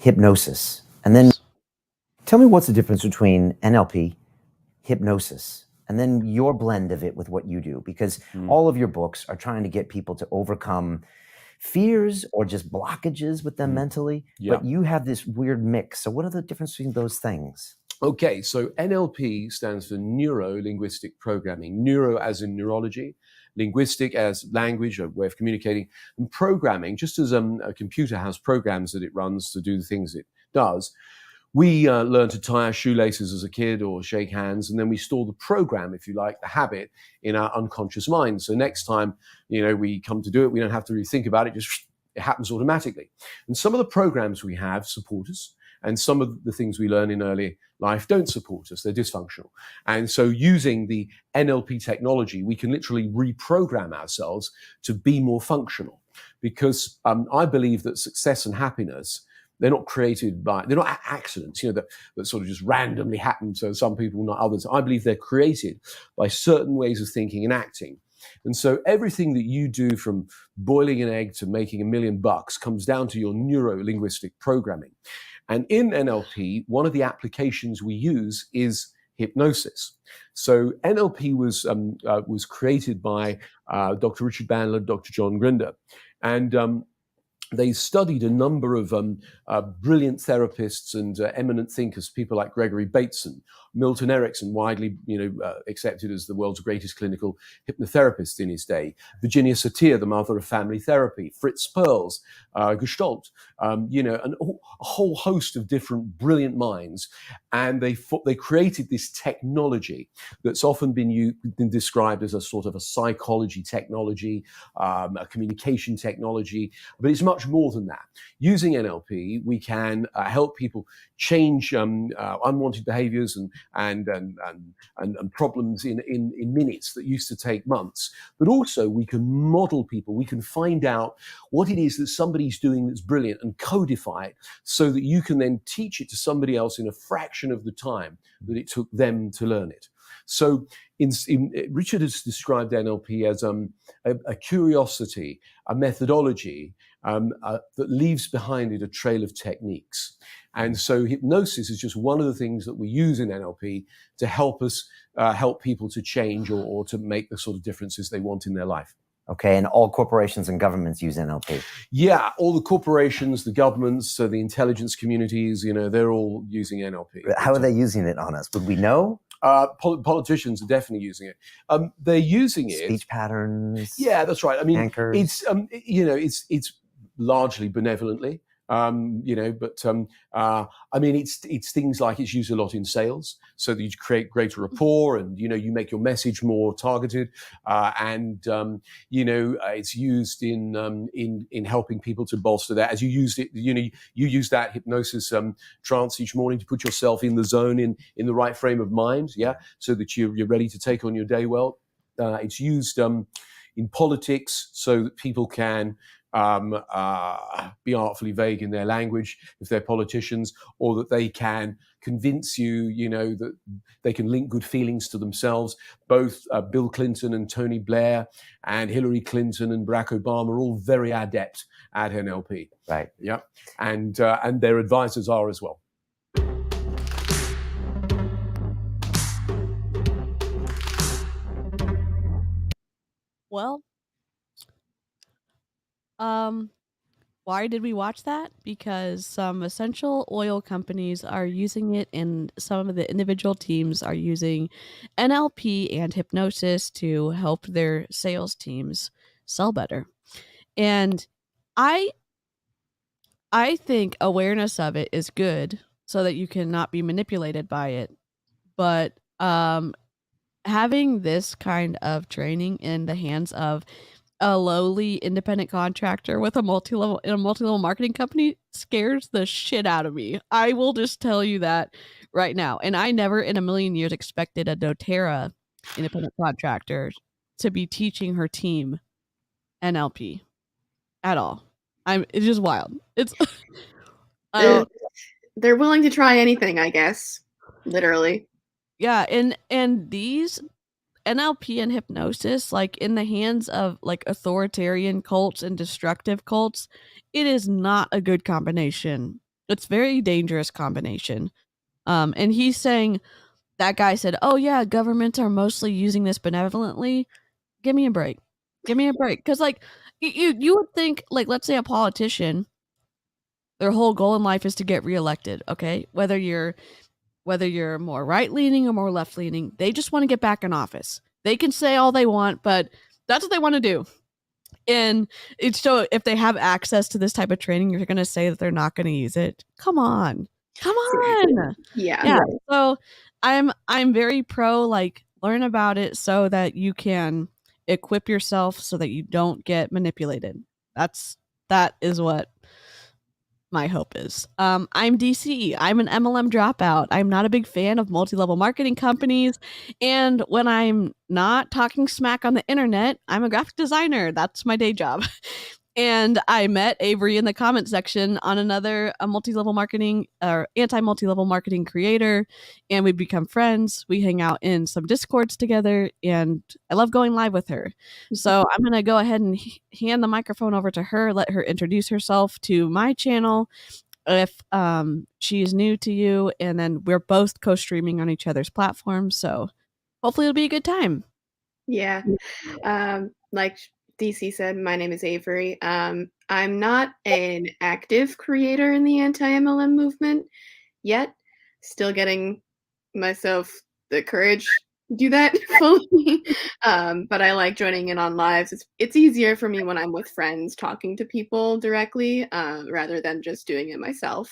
hypnosis. And then tell me what's the difference between NLP, hypnosis, and then your blend of it with what you do, because all of your books are trying to get people to overcome fears or just blockages with them mentally, but you have this weird mix. So what are the differences between those things? Okay, so NLP stands for Neuro Linguistic Programming. Neuro as in neurology, linguistic as language, a way of communicating, and programming, just as a computer has programs that it runs to do the things it does. We learn to tie our shoelaces as a kid or shake hands, and then we store the program, if you like, the habit in our unconscious mind. So next time, we come to do it, we don't have to really think about it, just it happens automatically. And some of the programs we have support us, and some of the things we learn in early life don't support us, they're dysfunctional. And so using the NLP technology, we can literally reprogram ourselves to be more functional. Because I believe that success and happiness, they're not accidents, that sort of just randomly happen. So some people, not others. I believe they're created by certain ways of thinking and acting. And so everything that you do, from boiling an egg to making $1 million, comes down to your neuro-linguistic programming. And in NLP, one of the applications we use is hypnosis. So NLP was created by Dr. Richard Bandler, Dr. John Grinder, and they studied a number of brilliant therapists and eminent thinkers, people like Gregory Bateson, Milton Erickson, widely accepted as the world's greatest clinical hypnotherapist in his day, Virginia Satir, the mother of family therapy, Fritz Perls, Gestalt, and a whole host of different brilliant minds. And they created this technology that's often been described as a sort of a psychology technology, a communication technology, but it's much more than that. Using NLP, we can help people change unwanted behaviors and problems in minutes that used to take months. But also we can model people. We can find out what it is that somebody's doing that's brilliant and codify it so that you can then teach it to somebody else in a fraction of the time that it took them to learn it. So Richard has described NLP as a curiosity, a methodology that leaves behind it a trail of techniques. And so hypnosis is just one of the things that we use in NLP to help us help people to change or to make the sort of differences they want in their life. Okay, and all corporations and governments use NLP. Yeah, all the corporations, the governments, so the intelligence communities, they're all using NLP. How are they using it on us? Would we know? Politicians are definitely using it. They're using it. Speech patterns. Yeah, that's right. I mean, anchors. It's largely benevolently. I mean, it's things like it's used a lot in sales, so that you create greater rapport, and you make your message more targeted, and it's used in helping people to bolster that. As you used it, you use that hypnosis trance each morning to put yourself in the zone, in the right frame of mind, so that you're ready to take on your day well. It's used in politics so that people can be artfully vague in their language if they're politicians, or that they can convince you, that they can link good feelings to themselves. Both Bill Clinton and Tony Blair and Hillary Clinton and Barack Obama are all very adept at NLP. Right. Yeah. And their advisors are as well. Well, why did we watch that? Because some essential oil companies are using it, and some of the individual teams are using NLP and hypnosis to help their sales teams sell better. And I think awareness of it is good so that you cannot be manipulated by it. But having this kind of training in the hands of a lowly independent contractor with a multi-level marketing company scares the shit out of me. I will just tell you that right now. And I never in a million years expected a Doterra independent contractor to be teaching her team NLP at all. It's just wild. It's they're willing to try anything, I guess. Literally. Yeah, and these NLP and hypnosis, like in the hands of like authoritarian cults and destructive cults, it is not a good combination It's very dangerous combination. And he's saying, that guy said, oh yeah, governments are mostly using this benevolently. Give me a break. Give me a break. Because like you would think, like, let's say a politician, their whole goal in life is to get reelected. Okay. Whether you're more right leaning or more left leaning, they just want to get back in office. They can say all they want, but that's what they want to do. And it's so if they have access to this type of training, you're going to say that they're not going to use it. Come on. Yeah. So I'm very pro, like, learn about it so that you can equip yourself so that you don't get manipulated. That is what my hope is. I'm DCE. I'm an MLM dropout. I'm not a big fan of multi-level marketing companies. And when I'm not talking smack on the internet, I'm a graphic designer. That's my day job. And I met Avery in the comment section on another multi-level marketing or anti-multi-level marketing creator, and we become friends. We hang out in some Discords together, and I love going live with her. So I'm going to go ahead and hand the microphone over to her, let her introduce herself to my channel if she is new to you, and then we're both co-streaming on each other's platforms. So hopefully it'll be a good time. Yeah. Like DC said, my name is Avery. I'm not an active creator in the anti-MLM movement yet. Still getting myself the courage to do that fully. But I like joining in on lives. It's easier for me when I'm with friends talking to people directly rather than just doing it myself.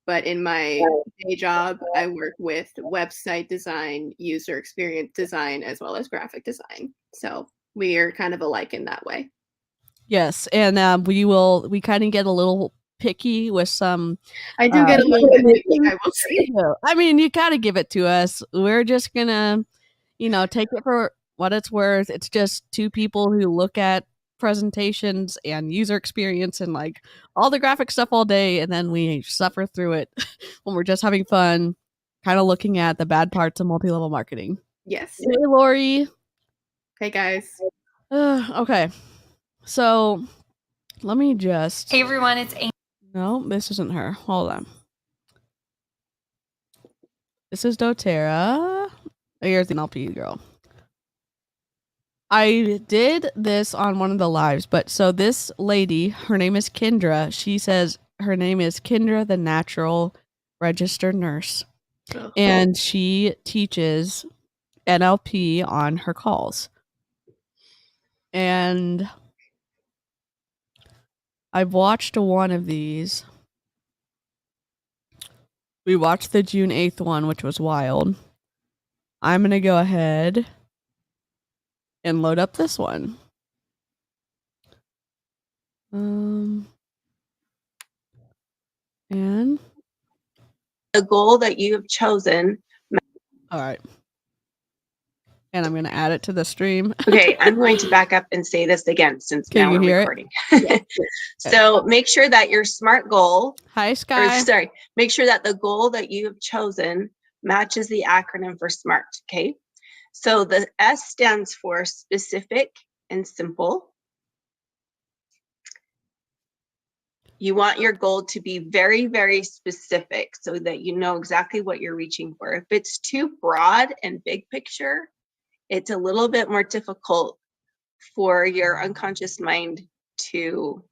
But in my day job, I work with website design, user experience design, as well as graphic design. So we are kind of alike in that way. Yes, and we kind of get a little picky with some. I do get a little bit picky, I will say. I mean, you got to give it to us. We're just gonna, take it for what it's worth. It's just two people who look at presentations and user experience and like all the graphic stuff all day, and then we suffer through it when we're just having fun, kind of looking at the bad parts of multi-level marketing. Yes. Hey, Lori. Hey, guys. Okay. So let me just. Hey everyone, it's Amy. No, this isn't her. Hold on. This is Doterra. Here's the NLP girl. I did this on one of the lives, but so this lady, her name is Kendra. She says her name is Kendra, the natural registered nurse. Oh. And she teaches NLP on her calls. And I've watched one of these. We watched the June 8th one, which was wild. I'm going to go ahead and load up this one. And the goal that you have chosen. All right. And I'm going to add it to the stream. Okay, I'm going to back up and say this again since Can now you we're hear recording. So make sure that your SMART goal. Hi, Sky. Make sure that the goal that you have chosen matches the acronym for SMART. Okay. So the S stands for specific and simple. You want your goal to be very, very specific so that you know exactly what you're reaching for. If it's too broad and big picture, it's a little bit more difficult for your unconscious mind to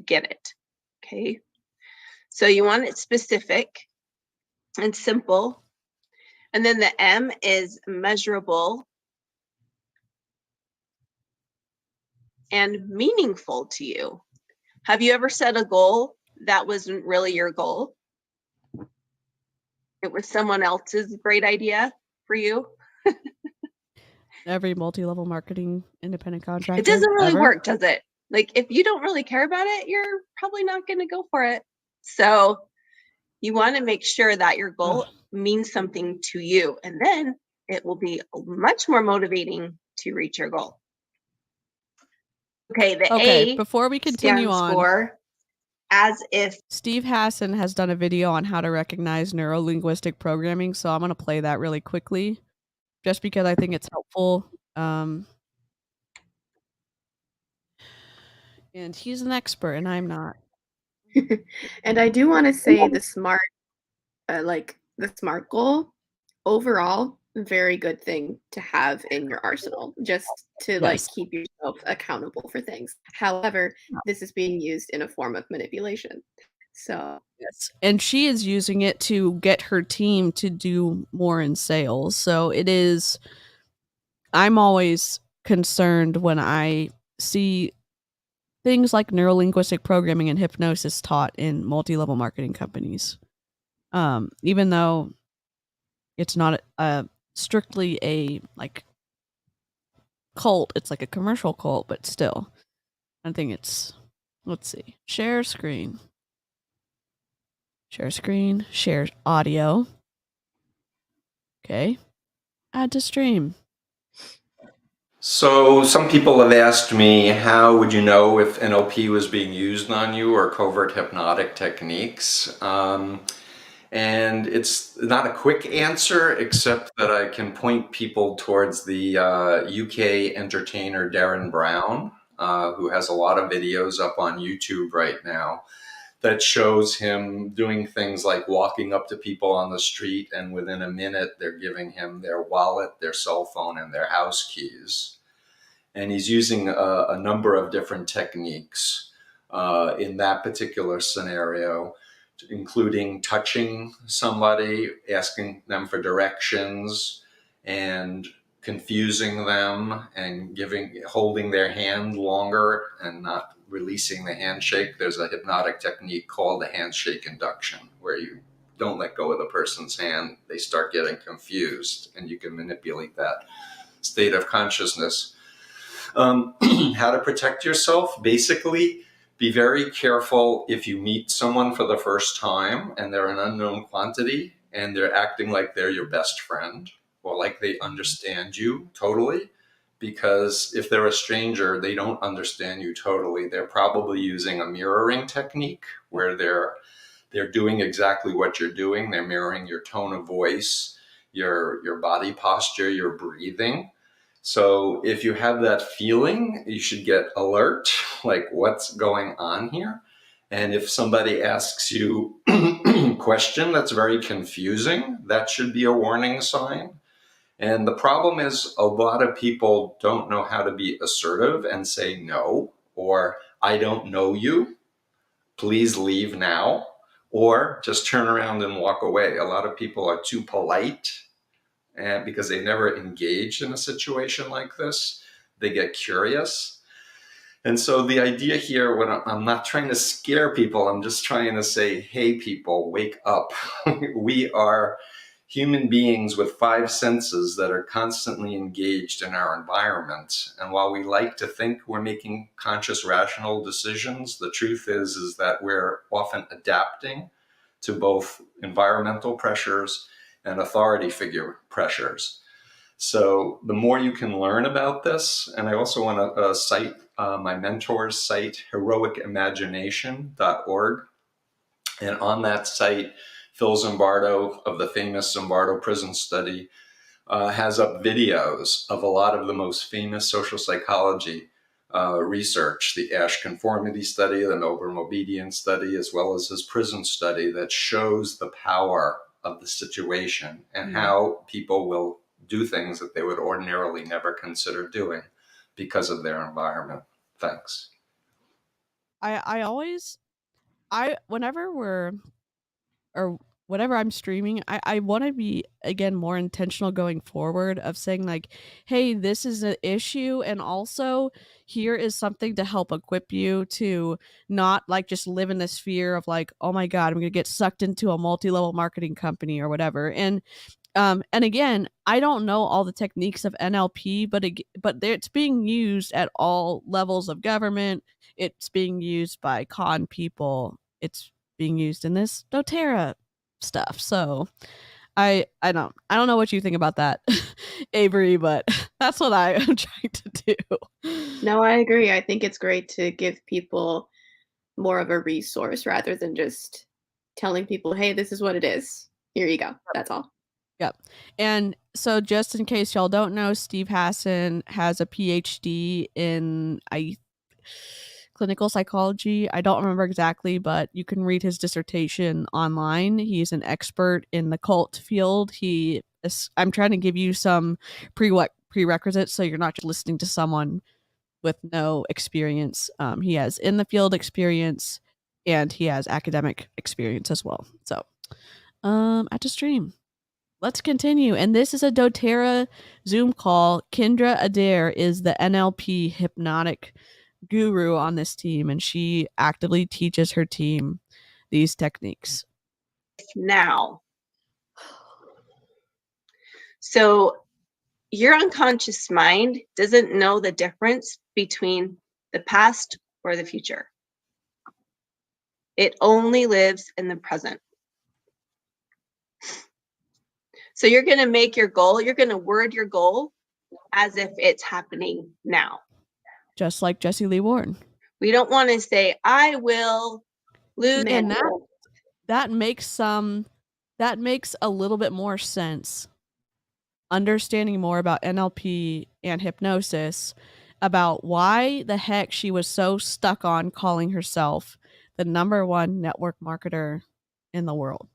get it. Okay. So you want it specific and simple. And then the M is measurable and meaningful to you. Have you ever set a goal that wasn't really your goal? It was someone else's great idea for you? Every multi-level marketing independent contractor. It doesn't really work, does it? Like, if you don't really care about it, you're probably not going to go for it. So you want to make sure that your goal means something to you, and then it will be much more motivating to reach your goal. Okay, the A before we continue stands for as if. Steve Hassan has done a video on how to recognize neuro-linguistic programming, so I'm going to play that really quickly just because I think it's helpful. And he's an expert and I'm not. And I do want to say the smart, the SMART goal, overall, very good thing to have in your arsenal, just to Yes. keep yourself accountable for things. However, this is being used in a form of manipulation. So Yes. And she is using it to get her team to do more in sales. So it is, I'm always concerned when I see things like neuro-linguistic programming and hypnosis taught in multi-level marketing companies. Even though it's not strictly a cult, it's like a commercial cult, but still, I think it's, let's see, share screen, share audio. Okay. Add to stream. So some people have asked me, how would you know if NLP was being used on you or covert hypnotic techniques? And it's not a quick answer, except that I can point people towards the UK entertainer Darren Brown, who has a lot of videos up on YouTube right now that shows him doing things like walking up to people on the street, and within a minute they're giving him their wallet, their cell phone, and their house keys. And he's using a number of different techniques in that particular scenario, including touching somebody, asking them for directions, and confusing them, and holding their hand longer and not releasing the handshake. There's a hypnotic technique called the handshake induction, where you don't let go of the person's hand. They start getting confused, and you can manipulate that state of consciousness. How to protect yourself? Basically, be very careful if you meet someone for the first time and they're an unknown quantity and they're acting like they're your best friend or like they understand you totally. Because if they're a stranger, they don't understand you totally. They're probably using a mirroring technique where they're doing exactly what you're doing. They're mirroring your tone of voice, your body posture, your breathing. So if you have that feeling, you should get alert, like what's going on here. And if somebody asks you a question that's very confusing, that should be a warning sign. And the problem is a lot of people don't know how to be assertive and say no, or I don't know you, please leave now, or just turn around and walk away. A lot of people are too polite, and because they never engaged in a situation like this, they get curious. And so the idea here, when I'm not trying to scare people, I'm just trying to say, hey, people, wake up. We are human beings with 5 senses that are constantly engaged in our environment. And while we like to think we're making conscious, rational decisions, the truth is that we're often adapting to both environmental pressures and authority figure pressures. So the more you can learn about this, and I also want to cite my mentor's site, heroicimagination.org. And on that site, Phil Zimbardo of the famous Zimbardo prison study has up videos of a lot of the most famous social psychology research, the Ash conformity study, the Nober Mobedian study, as well as his prison study that shows the power of the situation and how people will do things that they would ordinarily never consider doing because of their environment. Thanks. Whenever I'm streaming, I want to be, again, more intentional going forward of saying like, hey, this is an issue. And also here is something to help equip you to not just live in this fear of like, oh my God, I'm going to get sucked into a multi-level marketing company or whatever. And again, I don't know all the techniques of NLP, but it's being used at all levels of government. It's being used by con people. It's being used in this Doterra stuff. So I don't know what you think about that, Avery, but that's what I am trying to do. No, I agree. I think it's great to give people more of a resource rather than just telling people, hey, this is what it is. Here you go. That's all. Yep. And so just in case y'all don't know, Steve Hassan has a PhD in clinical psychology. I don't remember exactly, but you can read his dissertation online. He's an expert in the cult field. I'm trying to give you some prerequisites so you're not just listening to someone with no experience. He has in the field experience and he has academic experience as well. So, at the stream. Let's continue. And this is a doTERRA Zoom call. Kendra Adair is the NLP hypnotic guru on this team, and she actively teaches her team these techniques. Now, so your unconscious mind doesn't know the difference between the past or the future. It only lives in the present. So you're going to make your goal, you're going to word your goal as if it's happening now. Just like Jesse Lee Warren. We don't want to say, I will lose. And that makes a little bit more sense. Understanding more about NLP and hypnosis, about why the heck she was so stuck on calling herself the #1 network marketer in the world.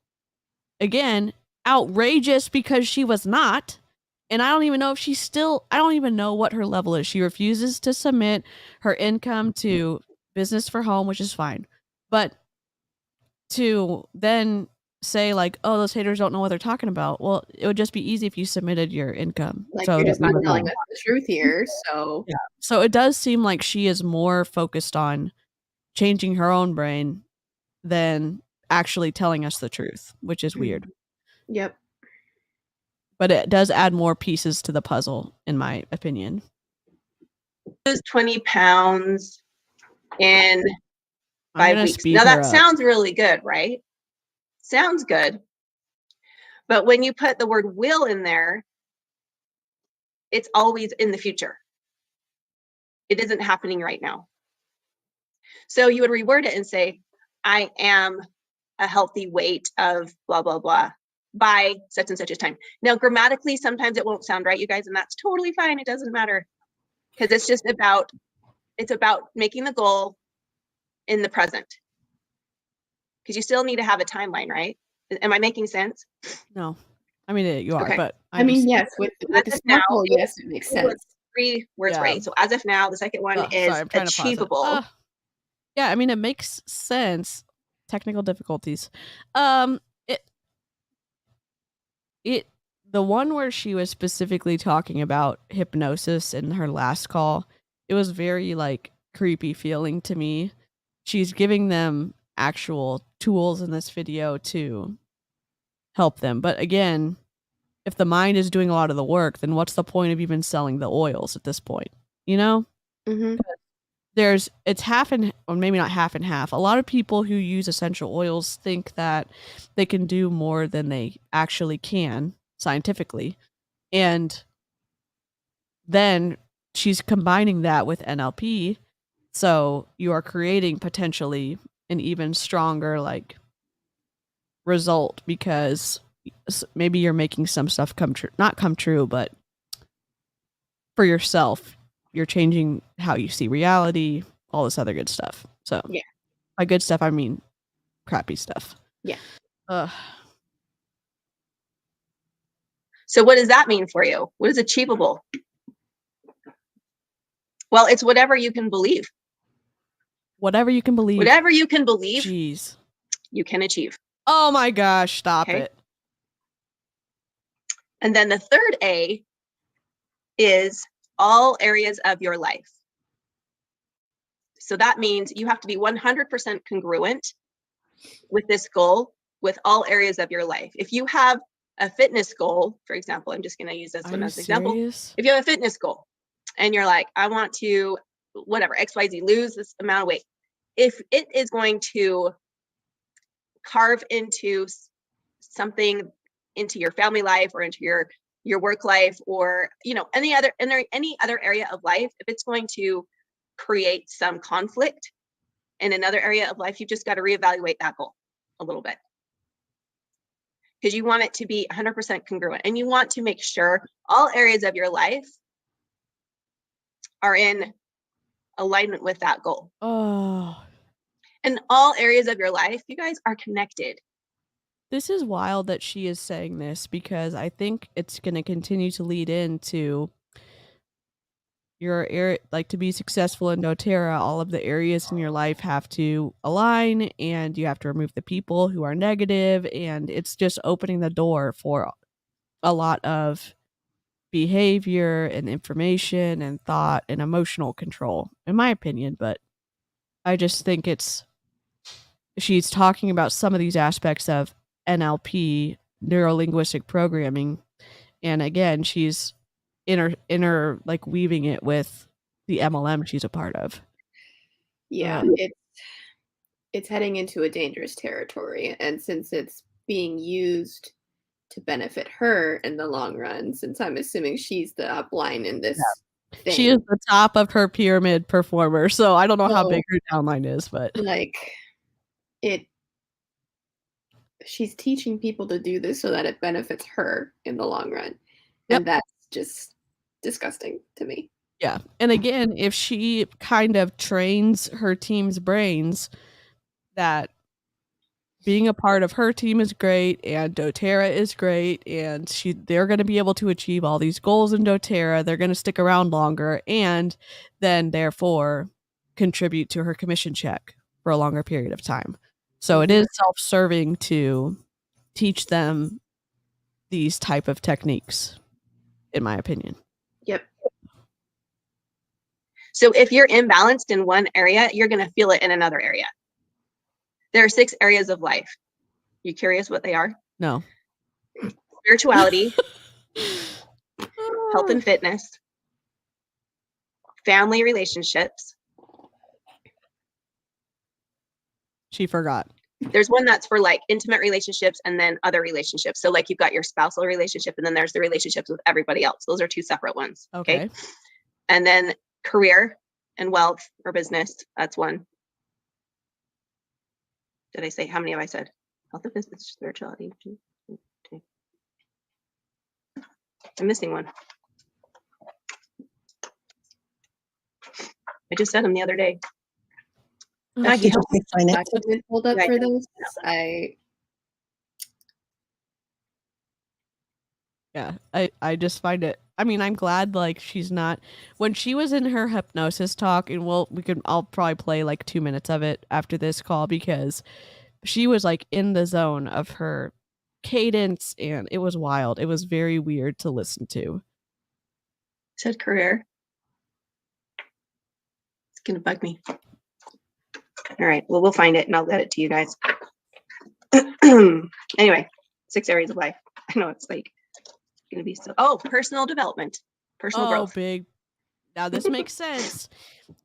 Again, outrageous because she was not. And I don't even know if I don't even know what her level is. She refuses to submit her income to Business for Home, which is fine. But to then say like, oh, those haters don't know what they're talking about. Well, it would just be easy if you submitted your income. Like, so you're just not telling us the truth here. So yeah. So it does seem like she is more focused on changing her own brain than actually telling us the truth, which is weird. Yep. But it does add more pieces to the puzzle, in my opinion. Lose 20 pounds in 5 weeks. Now that sounds really good, right? Sounds good. But when you put the word will in there, it's always in the future. It isn't happening right now. So you would reword it and say, I am a healthy weight of blah, blah, blah by such and such a time. Now, grammatically, sometimes it won't sound right, you guys, and that's totally fine. It doesn't matter because it's about making the goal in the present. Because you still need to have a timeline, right? Am I making sense? No. I mean, you are, okay. but I mean, yes, with the smart goal, yes, it makes sense. 3 words, right? So as of now, the second one is achievable. Yeah, I mean, it makes sense. Technical difficulties. The one where she was specifically talking about hypnosis in her last call, it was very like creepy feeling to me. She's giving them actual tools in this video to help them. But again, if the mind is doing a lot of the work, then what's the point of even selling the oils at this point? You know? Mm-hmm. It's half and, or maybe not half and half. A lot of people who use essential oils think that they can do more than they actually can scientifically. And then she's combining that with NLP. So you are creating potentially an even stronger like result because maybe you're making some stuff not come true, but for yourself, you're changing how you see reality, all this other good stuff. So yeah, by good stuff, I mean crappy stuff. Yeah. So what does that mean for you? What is achievable? Well, it's whatever you can believe. Whatever you can believe. Whatever you can believe. Jeez. You can achieve. Oh my gosh, stop it. And then the third A is all areas of your life. So that means you have to be 100% congruent with this goal with all areas of your life. If you have a fitness goal, for example, I'm just going to use this one as an example. If you have a fitness goal and you're like, I want to, whatever, XYZ, lose this amount of weight. If it is going to carve into something into your family life or into your work life or, any other area of life, if it's going to create some conflict in another area of life, you've just got to reevaluate that goal a little bit. Because you want it to be 100% congruent and you want to make sure all areas of your life are in alignment with that goal. Oh, And all areas of your life, you guys, are connected. this is wild that she is saying this, because I think it's going to continue to lead into your area. Like, to be successful in Doterra, all of the areas in your life have to align, and you have to remove the people who are negative, and it's just opening the door for a lot of behavior and information and thought and emotional control, in my opinion. But I just think she's talking about some of these aspects of NLP, neuro linguistic programming, and again, she's inner like weaving it with the MLM she's a part of. Yeah, Um, it's heading into a dangerous territory, and since it's being used to benefit her in the long run, since I'm assuming she's the upline in this thing. She is the top of her pyramid performer, so I don't know how So, big her downline is, but like, she's teaching people to do this so that it benefits her in the long run. Yep. And that's just disgusting to me. yeah. And again, if she kind of trains her team's brains that being a part of her team is great and Doterra is great, and they're going to be able to achieve all these goals in Doterra, they're going to stick around longer, and then therefore contribute to her commission check for a longer period of time. So it is self-serving to teach them these type of techniques, in my opinion. Yep. So if you're imbalanced in one area, you're going to feel it in another area. There are 6 areas of life. You curious what they are? No. Spirituality, health and fitness, family relationships. She forgot. There's one that's for like intimate relationships and then other relationships. So like you've got your spousal relationship and then there's the relationships with everybody else. Those are 2 separate ones. Okay. And then career and wealth or business. That's one. Did I say, how many have I said? Health and business, spirituality. 2, 2. I'm missing one. I just said them the other day. Did you say finance? Document pulled up Right. for this. Yeah, I just find it, I mean, I'm glad like she's not, when she was in her hypnosis talk, and I'll probably play like 2 minutes of it after this call, because she was like in the zone of her cadence and it was wild. It was very weird to listen to. Said career. It's gonna bug me. All right, well, we'll find it and I'll get it to you guys. Anyway, 6 areas of life. I know it's like gonna be so. Oh, personal development, personal growth. Big. Now this makes sense.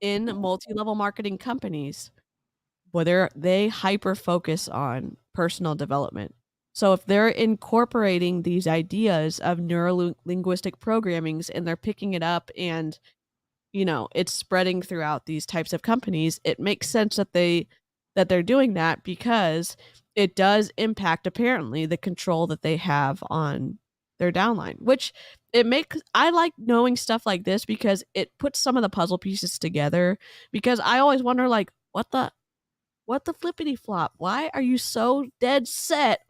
In multi-level marketing companies, where they hyper focus on personal development. So if they're incorporating these ideas of neuro-linguistic programmings and they're picking it up and, you know, it's spreading throughout these types of companies, it makes sense that they're doing that, because it does impact apparently the control that they have on their downline, which I like knowing stuff like this because it puts some of the puzzle pieces together, because I always wonder, like, what the flippity flop? Why are you so dead set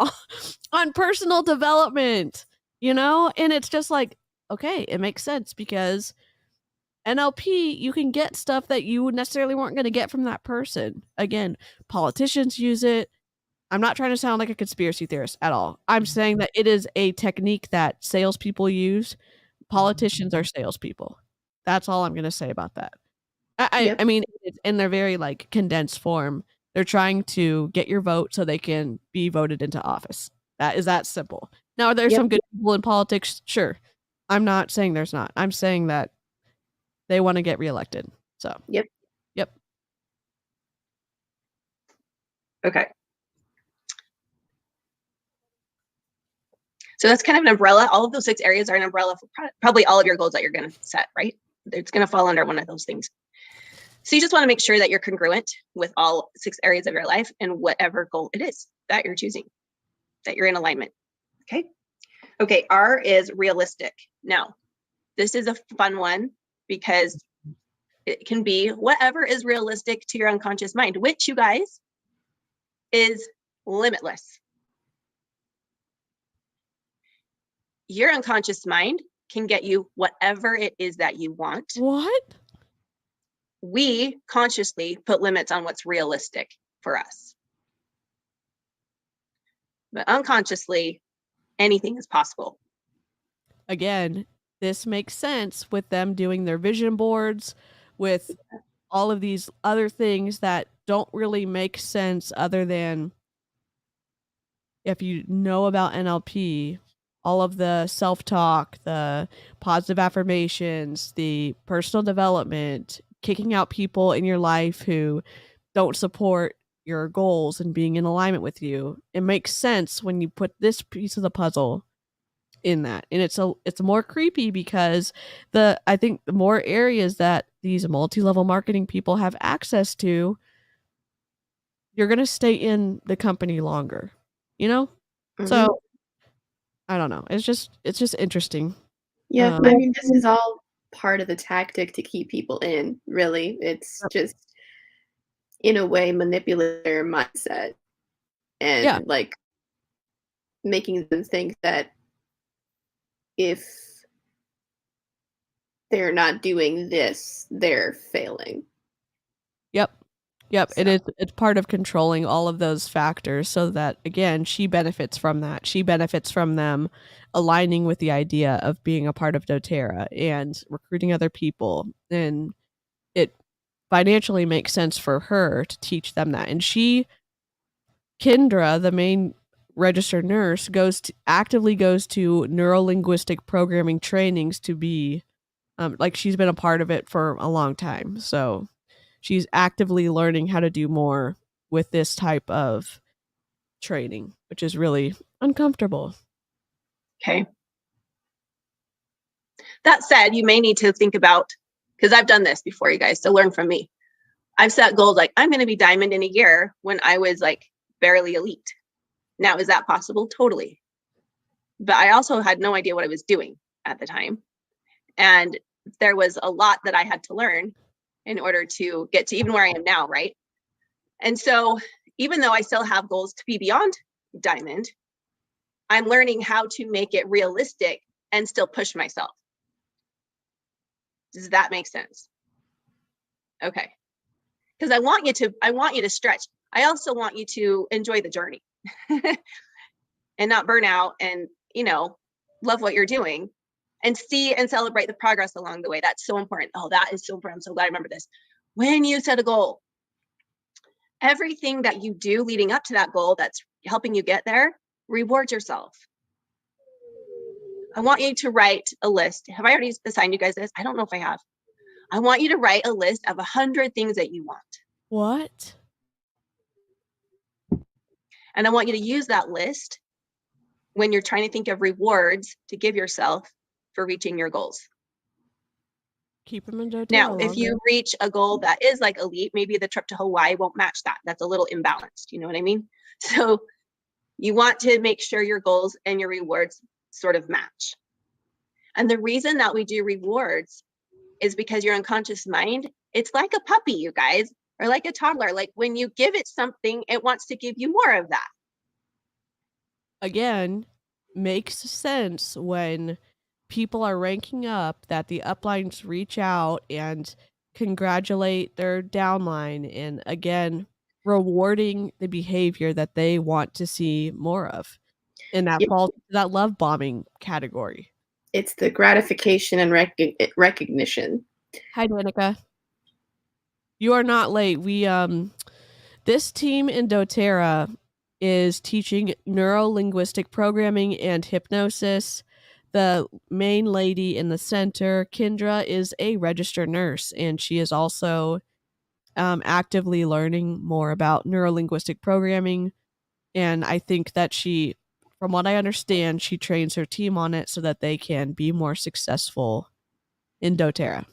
on personal development? You know? And it's just like, okay, it makes sense, because NLP, you can get stuff that you necessarily weren't going to get from that person. Again, politicians use it. I'm not trying to sound like a conspiracy theorist at all. I'm saying that it is a technique that salespeople use. Politicians are salespeople. That's all I'm going to say about that. I mean, it's in their very like condensed form. They're trying to get your vote so they can be voted into office. That is that simple. Now, are there some good people in politics? Sure. I'm not saying there's not. I'm saying that they want to get reelected. So, Yep. Okay. So that's kind of an umbrella. All of those 6 areas are an umbrella for probably all of your goals that you're going to set, right? It's going to fall under one of those things. So you just want to make sure that you're congruent with all 6 areas of your life and whatever goal it is that you're choosing, that you're in alignment. Okay. Okay. R is realistic. Now, this is a fun one because It can be whatever is realistic to your unconscious mind, which, you guys, is limitless. Your unconscious mind can get you whatever it is that you want. What? We consciously put limits on what's realistic for us. But unconsciously, anything is possible. Again, this makes sense with them doing their vision boards, with all of these other things that don't really make sense other than if you know about NLP, all of the self-talk, the positive affirmations, the personal development, kicking out people in your life who don't support your goals and being in alignment with you. It makes sense when you put this piece of the puzzle in that. And it's more creepy because I think the more areas that these multi-level marketing people have access to, you're going to stay in the company longer, you know? Mhm. So I don't know. It's just interesting. Yeah, I mean, this is all part of the tactic to keep people in, really. It's just, in a way, manipulate their mindset and Yeah. like making them think that if they're not doing this, they're failing. Yep. Yep. So. It's part of controlling all of those factors so that, again, she benefits from that. She benefits from them aligning with the idea of being a part of Doterra and recruiting other people. And it financially makes sense for her to teach them that. And Kendra, the main registered nurse, actively goes to neuro-linguistic programming trainings to be like she's been a part of it for a long time. So she's actively learning how to do more with this type of training, which is really uncomfortable. Okay. That said, you may need to think about, because I've done this before, you guys, to learn from me. I've set goals like I'm going to be diamond in a year when I was like barely elite. Now, is that possible? Totally. But I also had no idea what I was doing at the time. And there was a lot that I had to learn in order to get to even where I am now, right? And so even though I still have goals to be beyond diamond, I'm learning how to make it realistic and still push myself. Does that make sense? Okay. Because I want you to stretch. I also want you to enjoy the journey and not burn out and, love what you're doing and see and celebrate the progress along the way. That's so important. Oh, that is so important. I'm so glad I remember this. When you set a goal, everything that you do leading up to that goal that's helping you get there, reward yourself. I want you to write a list. Have I already assigned you guys this? I don't know if I have. I want you to write a list of 100 things that you want. What? And I want you to use that list when you're trying to think of rewards to give yourself for reaching your goals. Keep them in Doterra Now, longer. if you reach a goal that is like elite, maybe the trip to Hawaii won't match that. That's a little imbalanced. You know what I mean? So you want to make sure your goals and your rewards sort of match. And the reason that we do rewards is because your unconscious mind, it's like a puppy, you guys, or like a toddler. Like when you give it something, it wants to give you more of that. Again, makes sense when people are ranking up that the uplines reach out and congratulate their downline and, again, rewarding the behavior that they want to see more of. And that falls into that love bombing category. It's the gratification and recognition. Hi, Danica. You are not late. We this team in Doterra is teaching neuro-linguistic programming and hypnosis. The main lady in the center, Kendra, is a registered nurse, and she is also actively learning more about neuro-linguistic programming. And I think that from what I understand, she trains her team on it so that they can be more successful in Doterra.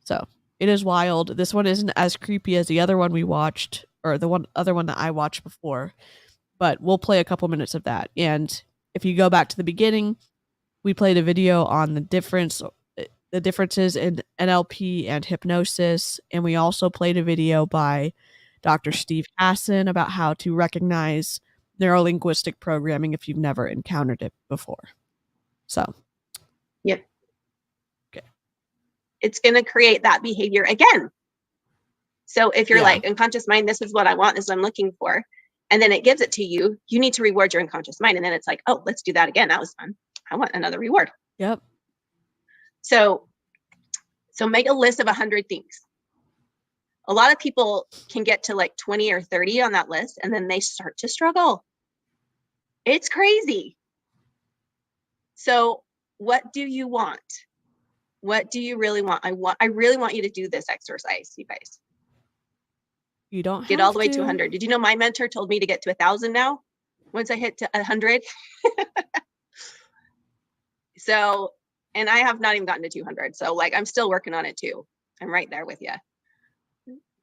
So it is wild. This one isn't as creepy as the other one we watched, or the other one that I watched before, but we'll play a couple minutes of that. And if you go back to the beginning, we played a video on the difference the differences in NLP and hypnosis. And we also played a video by Dr. Steve Hassan about how to recognize neuro-linguistic programming if you've never encountered it before. So, Yep. okay. It's going to create that behavior again. So if you're Yeah. like, unconscious mind, this is what I want, this is what I'm looking for, and then it gives it to you, you need to reward your unconscious mind. And then it's like, oh, let's do that again. That was fun. I want another reward. Yep. So make a list of 100 things. A lot of people can get to like 20 or 30 on that list, and then they start to struggle. It's crazy. So what do you want? What do you really want? I really want you to do this exercise, you guys. You don't Get have all the way to 100. Did you know my mentor told me to get to 1,000 now? Once I hit to 100. So, and I have not even gotten to 200. So like, I'm still working on it too. I'm right there with you.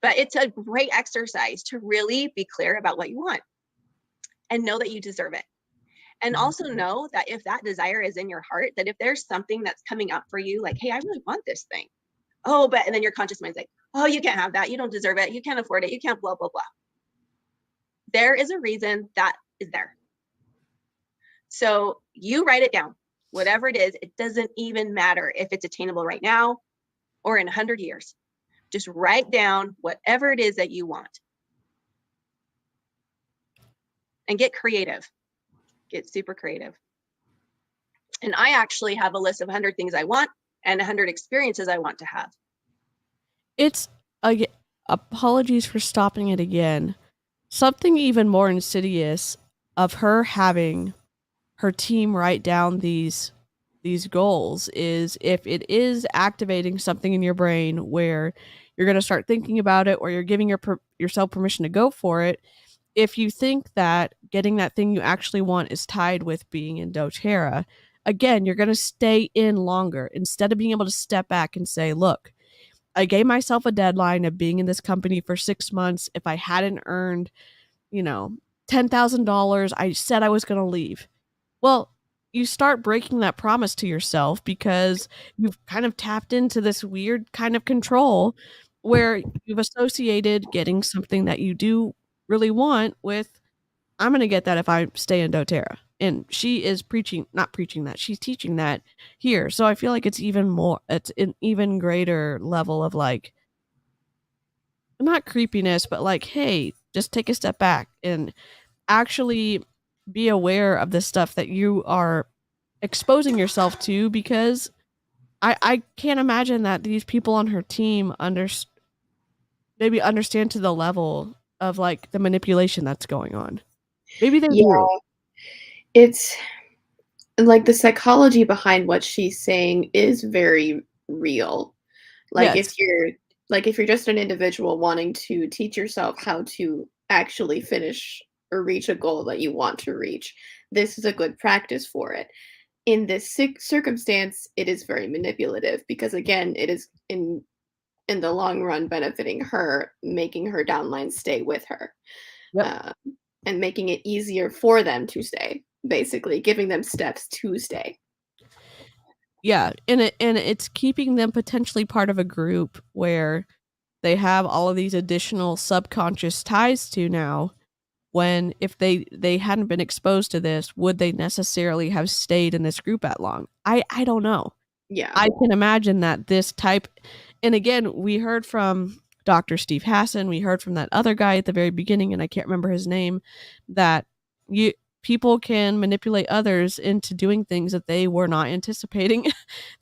But it's a great exercise to really be clear about what you want and know that you deserve it. And also know that if that desire is in your heart, that if there's something that's coming up for you, like, hey, I really want this thing. Oh, but, and then your conscious mind's like, oh, you can't have that. You don't deserve it. You can't afford it. You can't blah, blah, blah. There is a reason that is there. So you write it down, whatever it is. It doesn't even matter if it's attainable right now or in 100 years. Just write down whatever it is that you want and get creative. Get super creative. And I actually have a list of 100 things I want and 100 experiences I want to have. It's, apologies for stopping it again. Something even more insidious of her having her team write down these goals is if it is activating something in your brain where you're going to start thinking about it, or you're giving yourself permission to go for it. If you think that getting that thing you actually want is tied with being in Doterra, again, you're going to stay in longer instead of being able to step back and say, look, I gave myself a deadline of being in this company for 6 months. If I hadn't earned, $10,000, I said I was going to leave. Well, you start breaking that promise to yourself because you've kind of tapped into this weird kind of control where you've associated getting something that you do really want with, I'm going to get that if I stay in Doterra. And she is not preaching that, she's teaching that here. So I feel like it's an even greater level of like, not creepiness, but like, hey, just take a step back and actually be aware of the stuff that you are exposing yourself to, because I can't imagine that these people on her team maybe understand to the level of like the manipulation that's going on. Maybe they Yeah, do. it's like the psychology behind what she's saying is very real. Like Yes. if you're just an individual wanting to teach yourself how to actually finish or reach a goal that you want to reach, this is a good practice for it. In this circumstance, it is very manipulative because again, it is in the long run benefiting her, making her downline stay with her. Yep. And making it easier for them to stay, basically giving them steps to stay. Yeah, and it's keeping them potentially part of a group where they have all of these additional subconscious ties to now, when if they hadn't been exposed to this, would they necessarily have stayed in this group that long? I don't know. Yeah. I can imagine that this type, and again, we heard from Dr. Steve Hassan, we heard from that other guy at the very beginning, and I can't remember his name, that people can manipulate others into doing things that they were not anticipating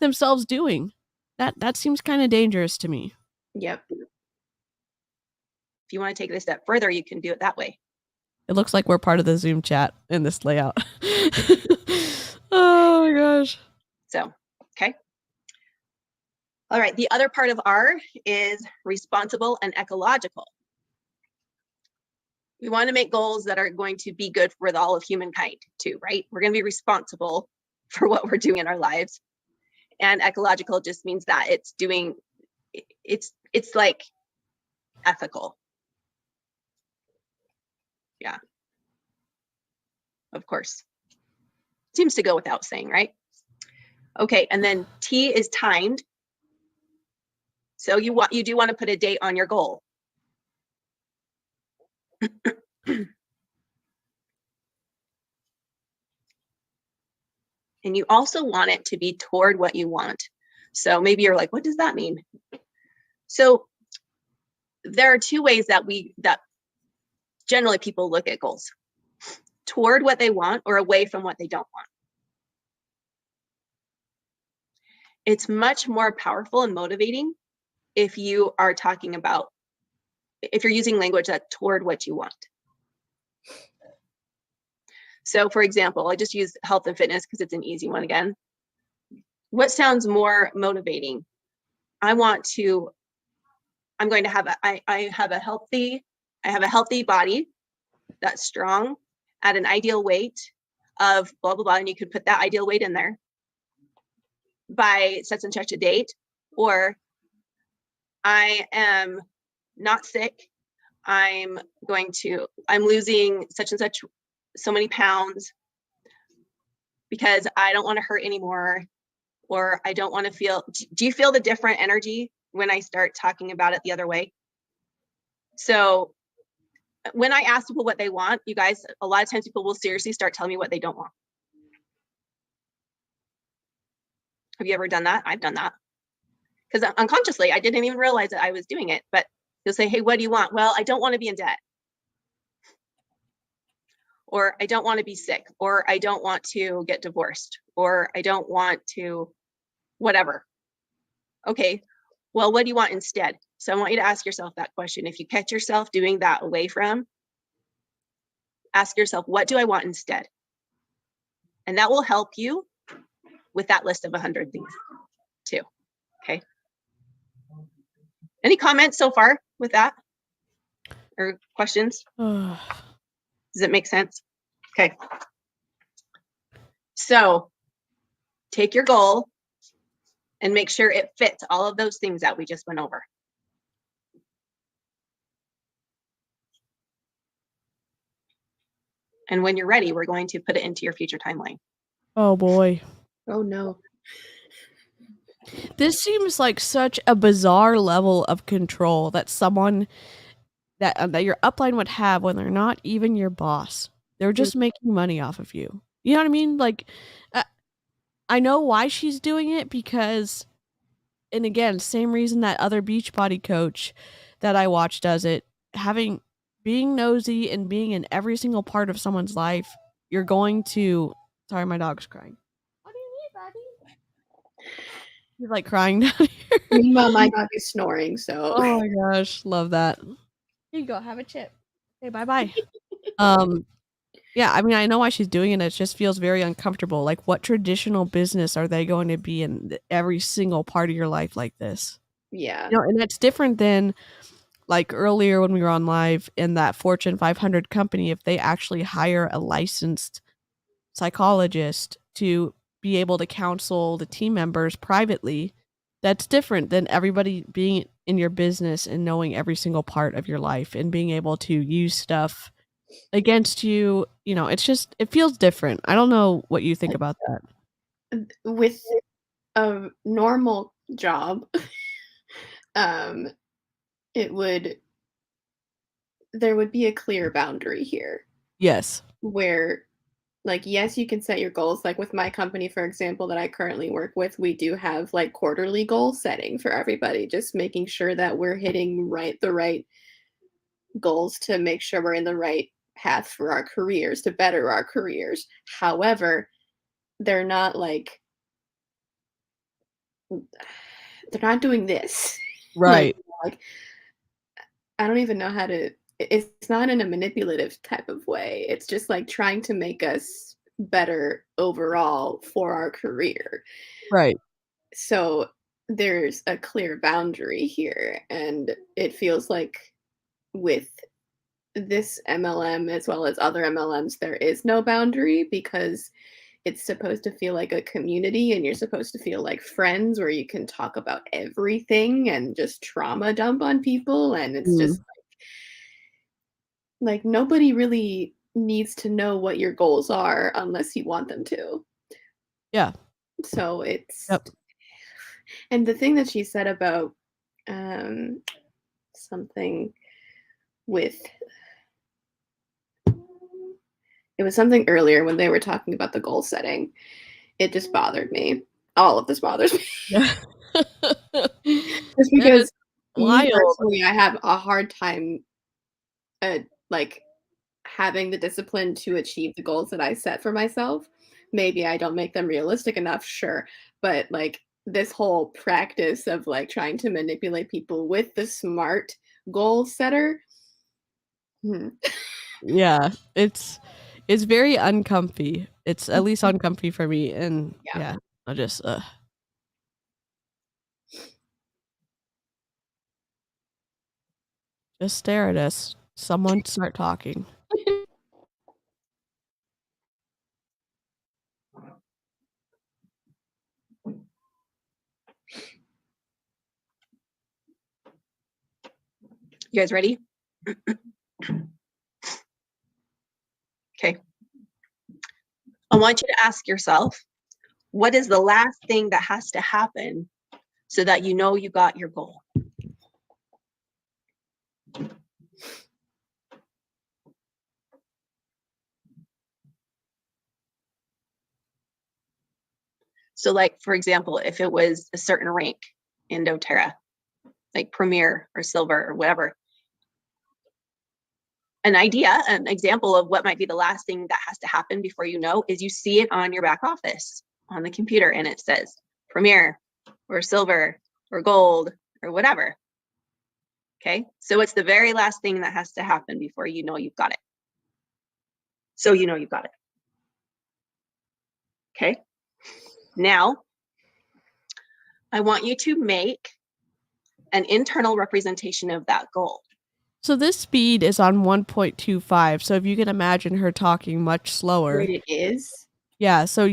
themselves doing. That seems kind of dangerous to me. Yep. If you want to take it a step further, you can do it that way. It looks like we're part of the Zoom chat in this layout. Oh my gosh. So, okay. All right. The other part of R is responsible and ecological. We want to make goals that are going to be good for all of humankind too, right? We're going to be responsible for what we're doing in our lives. And ecological just means that it's like ethical. Yeah. Of course. Seems to go without saying, right? Okay. And then T is timed. So you do want to put a date on your goal. And you also want it to be toward what you want. So maybe you're like, what does that mean? So there are two ways that generally people look at goals: toward what they want or away from what they don't want. It's much more powerful and motivating if you are if you're using language that's toward what you want. So for example, I just use health and fitness because it's an easy one again. What sounds more motivating? I have a healthy body that's strong at an ideal weight of blah, blah, blah. And you could put that ideal weight in there by such and such a date. Or I am not sick. I'm losing such and such so many pounds because I don't want to hurt anymore, or I don't want to feel. Do you feel the different energy when I start talking about it the other way? So when I ask people what they want, you guys, a lot of times people will seriously start telling me what they don't want. Have you ever done that? I've done that. Because unconsciously, I didn't even realize that I was doing it. But you'll say, hey, what do you want? Well, I don't want to be in debt. Or I don't want to be sick. Or I don't want to get divorced. Or I don't want to whatever. Okay, well, what do you want instead? So I want you to ask yourself that question. If you catch yourself doing that away from, ask yourself, what do I want instead? And that will help you with that list of 100 things too. Okay. Any comments so far with that? Or questions? Does it make sense? Okay. So take your goal and make sure it fits all of those things that we just went over. And when you're ready, we're going to put it into your future timeline. Oh boy. Oh no. This seems like such a bizarre level of control that someone that your upline would have when they're not even your boss. They're just making money off of you. You know what I mean? Like, I know why she's doing it because, and again, same reason that other Beachbody coach that I watch does it. Being nosy and being in every single part of someone's life, you're going to. Sorry, my dog's crying. What do you need, buddy? He's like crying down here. Meanwhile, my dog is snoring, so. Oh my gosh, love that. Here you go, have a chip. Okay, bye-bye. Yeah, I mean, I know why she's doing it. It just feels very uncomfortable. Like, what traditional business are they going to be in every single part of your life like this? Yeah. You know, and that's different than like earlier when we were on live in that Fortune 500 company. If they actually hire a licensed psychologist to be able to counsel the team members privately, that's different than everybody being in your business and knowing every single part of your life and being able to use stuff against you. You know, it feels different. I don't know what you think about that. With a normal job, there would be a clear boundary here. Yes. Where, like, yes, you can set your goals. Like with my company, for example, that I currently work with, we do have like quarterly goal setting for everybody, just making sure that we're hitting the right goals to make sure we're in the right path for our careers, to better our careers. However, they're not doing this. Right. Like, I don't even know how to, it's not in a manipulative type of way. It's just like trying to make us better overall for our career. Right. So there's a clear boundary here. And it feels like with this MLM as well as other MLMs, there is no boundary because it's supposed to feel like a community and you're supposed to feel like friends where you can talk about everything and just trauma dump on people. And it's just like nobody really needs to know what your goals are unless you want them to. Yeah. So it's, and the thing that she said about something with, it was something earlier when they were talking about the goal setting. It just bothered me. All of this bothers me. Yeah. Just That is because me wild. personally, I have a hard time like having the discipline to achieve the goals that I set for myself. Maybe I don't make them realistic enough, sure. But like this whole practice of like trying to manipulate people with the SMART goal setter. Yeah, it's very uncomfy. It's at least uncomfy for me, and yeah, I just stare at us. Someone start talking. You guys ready? Okay. I want you to ask yourself, what is the last thing that has to happen so that you know you got your goal? So like, for example, if it was a certain rank in Doterra, like Premier or Silver or whatever, an example of what might be the last thing that has to happen before you know is you see it on your back office on the computer and it says Premier or Silver or Gold or whatever. Okay, so it's the very last thing that has to happen before you know you've got it. So you know you've got it. Okay, now I want you to make an internal representation of that goal. So this speed is on 1.25. So if you can imagine her talking much slower. Wait, it is? Yeah, so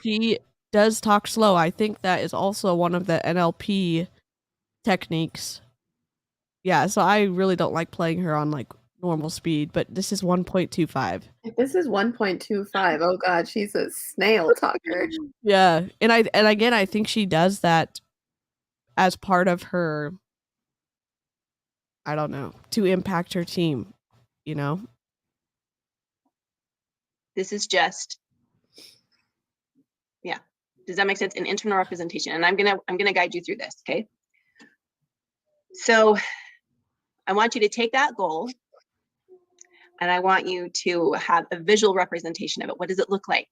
she does talk slow. I think that is also one of the NLP techniques. Yeah, so I really don't like playing her on like normal speed, but this is 1.25. If this is 1.25, oh god, she's a snail talker. Yeah, and again, I think she does that as part of her, I don't know, to impact her team, you know? This is just, yeah. Does that make sense? An internal representation. And I'm gonna guide you through this, okay? So I want you to take that goal and I want you to have a visual representation of it. What does it look like?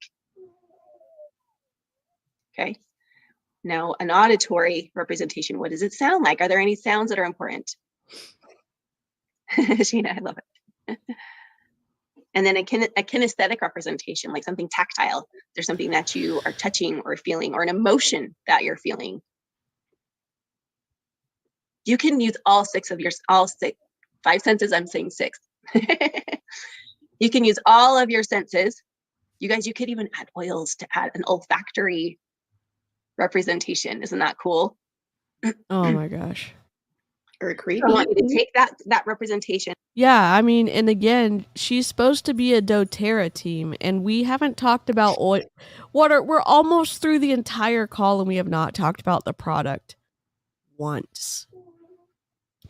Okay. Now, an auditory representation, what does it sound like? Are there any sounds that are important? Sheena, I love it. And then a kinesthetic representation, like something tactile. There's something that you are touching or feeling, or an emotion that you're feeling. You can use all five senses. I'm saying six. You can use all of your senses. You guys, you could even add oils to add an olfactory representation. Isn't that cool? Oh my gosh. Or creepy. I want you to take that representation. Yeah, I mean, and again, she's supposed to be a Doterra team, and we haven't talked about oil. We're almost through the entire call, and we have not talked about the product once.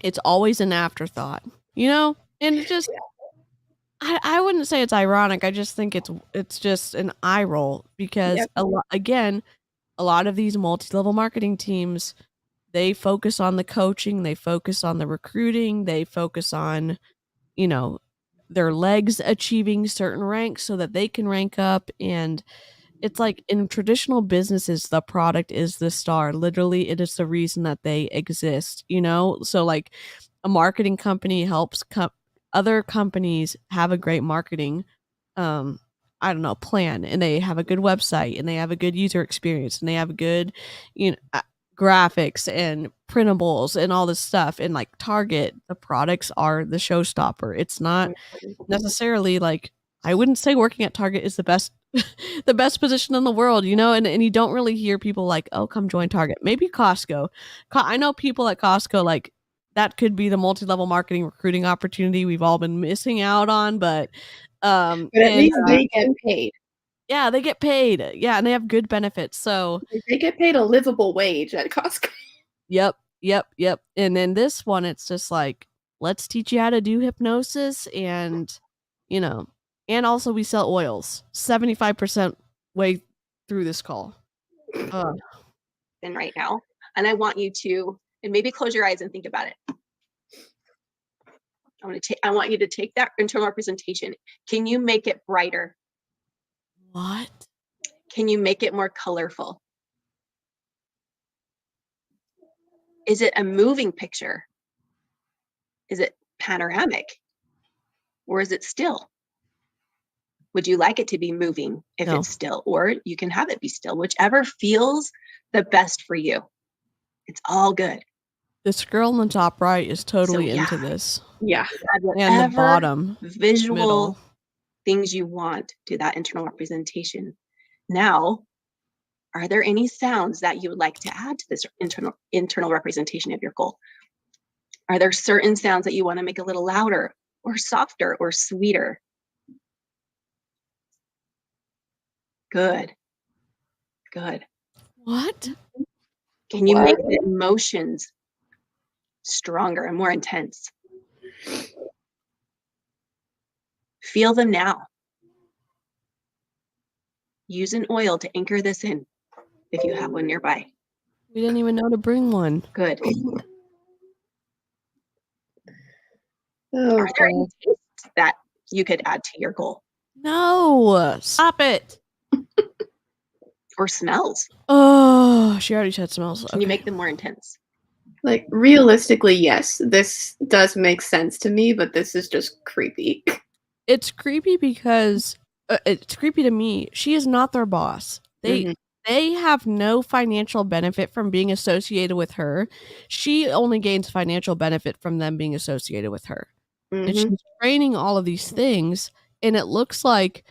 It's always an afterthought, you know? And it just, I wouldn't say it's ironic. I just think it's just an eye roll because a lot of these multi-level marketing teams, they focus on the coaching, they focus on the recruiting, they focus on, you know, their legs achieving certain ranks so that they can rank up. And it's like in traditional businesses, the product is the star. Literally, it is the reason that they exist, you know? So like a marketing company helps other companies have a great marketing I don't know, plan, and they have a good website, and they have a good user experience, and they have good, you know, graphics and printables and all this stuff. And like Target, the products are the showstopper. It's not necessarily like, I wouldn't say working at Target is the best the best position in the world, you know, and you don't really hear people like, oh, come join Target. Maybe Costco. I know people at Costco, like that could be the multi-level marketing recruiting opportunity we've all been missing out on, but at least they get paid. Yeah, they get paid. Yeah, and they have good benefits. So they get paid a livable wage at Costco. Yep. And then this one, it's just like, let's teach you how to do hypnosis, and and also we sell oils. 75% way through this call. In right now, and I want you to, and maybe close your eyes and think about it. I want you to take that internal representation. Can you make it brighter? What? Can you make it more colorful? Is it a moving picture? Is it panoramic? Or is it still? Would you like it to be moving if No. it's still? Or you can have it be still, whichever feels the best for you. It's all good. This girl on the top right is totally So, yeah. into this. Yeah. Add And the whatever bottom, visual middle. things you want to that internal representation. Now, are there any sounds that you would like to add to this internal representation of your goal? Are there certain sounds that you want to make a little louder or softer or sweeter? Good. What? Can you make the emotions stronger and more intense? Feel them now. Use an oil to anchor this in if you have one nearby. We didn't even know to bring one. Good. Oh, Are there any God. tastes that you could add to your goal? No, stop it. Or smells? Oh, she already said smells. Can you make them more intense? Like, realistically, yes, this does make sense to me, but this is just creepy. It's creepy because it's creepy to me. She is not their boss. They have no financial benefit from being associated with her. She only gains financial benefit from them being associated with her. And she's training all of these things, and it looks like,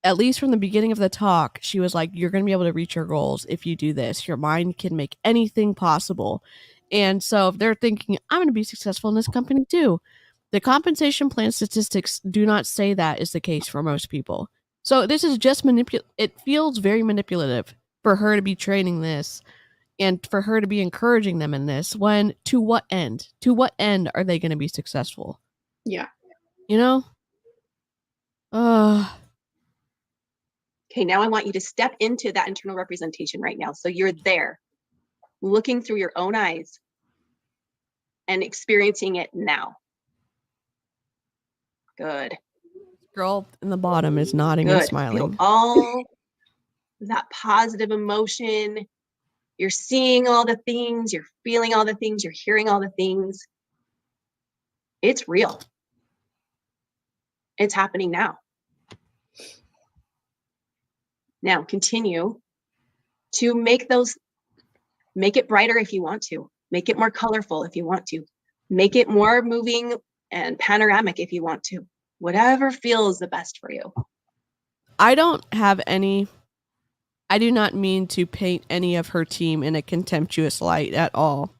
at least from the beginning of the talk, she was like, you're going to be able to reach your goals if you do this. Your mind can make anything possible. And so if they're thinking, I'm going to be successful in this company too, the compensation plan statistics do not say that is the case for most people. So this is just it feels very manipulative for her to be training this and for her to be encouraging them in this, when to what end? To what end are they going to be successful? Yeah. You know? Okay, now I want you to step into that internal representation right now. So you're there, looking through your own eyes and experiencing it now. Good. Girl in the bottom is nodding and Good. smiling. Feel all that positive emotion. You're seeing all the things, you're feeling all the things, you're hearing all the things. It's real. It's happening now. Now continue to make it brighter if you want to, make it more colorful if you want to, make it more moving and panoramic if you want to, whatever feels the best for you. I do not mean to paint any of her team in a contemptuous light at all.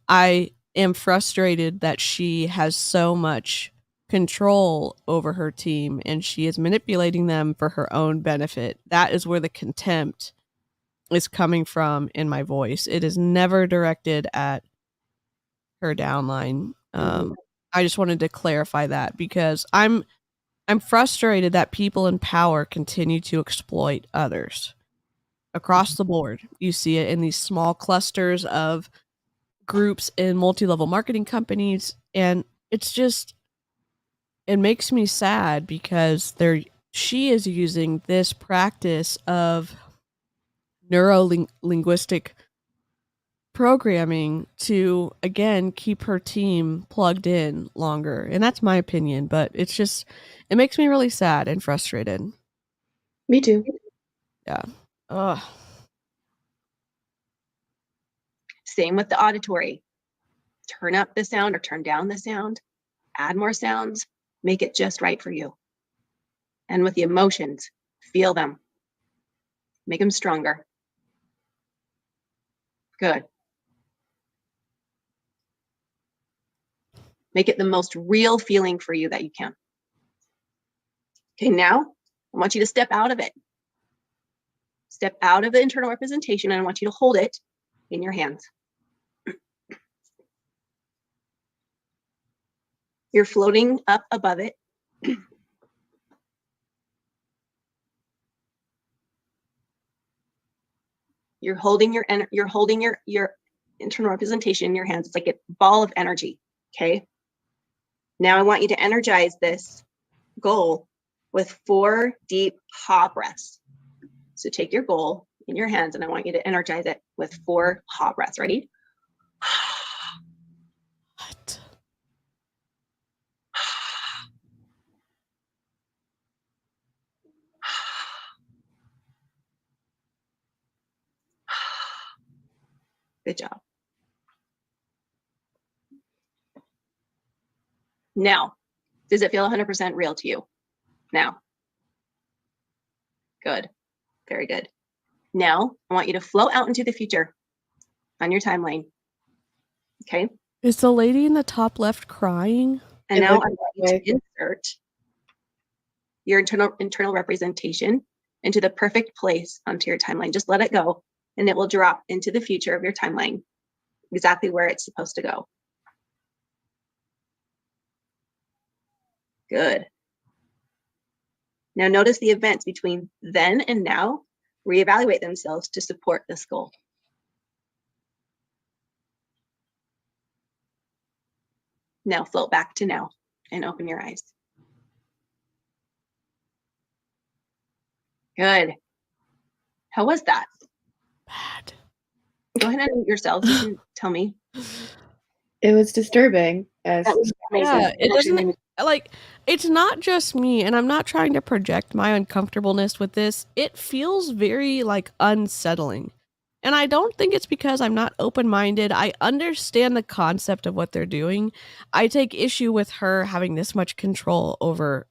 I am frustrated that she has so much control over her team and she is manipulating them for her own benefit. That is where the contempt is coming from in my voice. It is never directed at her downline. I just wanted to clarify that because I'm frustrated that people in power continue to exploit others across the board. You see it in these small clusters of groups in multi-level marketing companies, and it makes me sad because she is using this practice of neuro-linguistic programming to, again, keep her team plugged in longer. And that's my opinion, but it makes me really sad and frustrated. Me too. Yeah. Ugh. Same with the auditory. Turn up the sound or turn down the sound, add more sounds, make it just right for you. And with the emotions, feel them, make them stronger. Good. Make it the most real feeling for you that you can. Okay, now I want you to step out of it. Step out of the internal representation and I want you to hold it in your hands. You're floating up above it. You're holding your internal representation in your hands. It's like a ball of energy. Okay. Now I want you to energize this goal with 4 deep ha breaths. So take your goal in your hands and I want you to energize it with 4 ha breaths. Ready? What? Good job. Now, does it feel 100% real to you? Now. Good. Very good. Now, I want you to float out into the future on your timeline. Okay? Is the lady in the top left crying? And now I want you to insert your internal representation into the perfect place onto your timeline. Just let it go, and it will drop into the future of your timeline, exactly where it's supposed to go. Good. Now notice the events between then and now reevaluate themselves to support this goal. Now float back to now and open your eyes. Good. How was that? Bad. Go ahead and mute yourselves. You can tell me. It was disturbing. As That was amazing. Yeah, it doesn't like it's not just me, and I'm not trying to project my uncomfortableness with this. It feels very like unsettling. And I don't think it's because I'm not open-minded. I understand the concept of what they're doing. I take issue with her having this much control over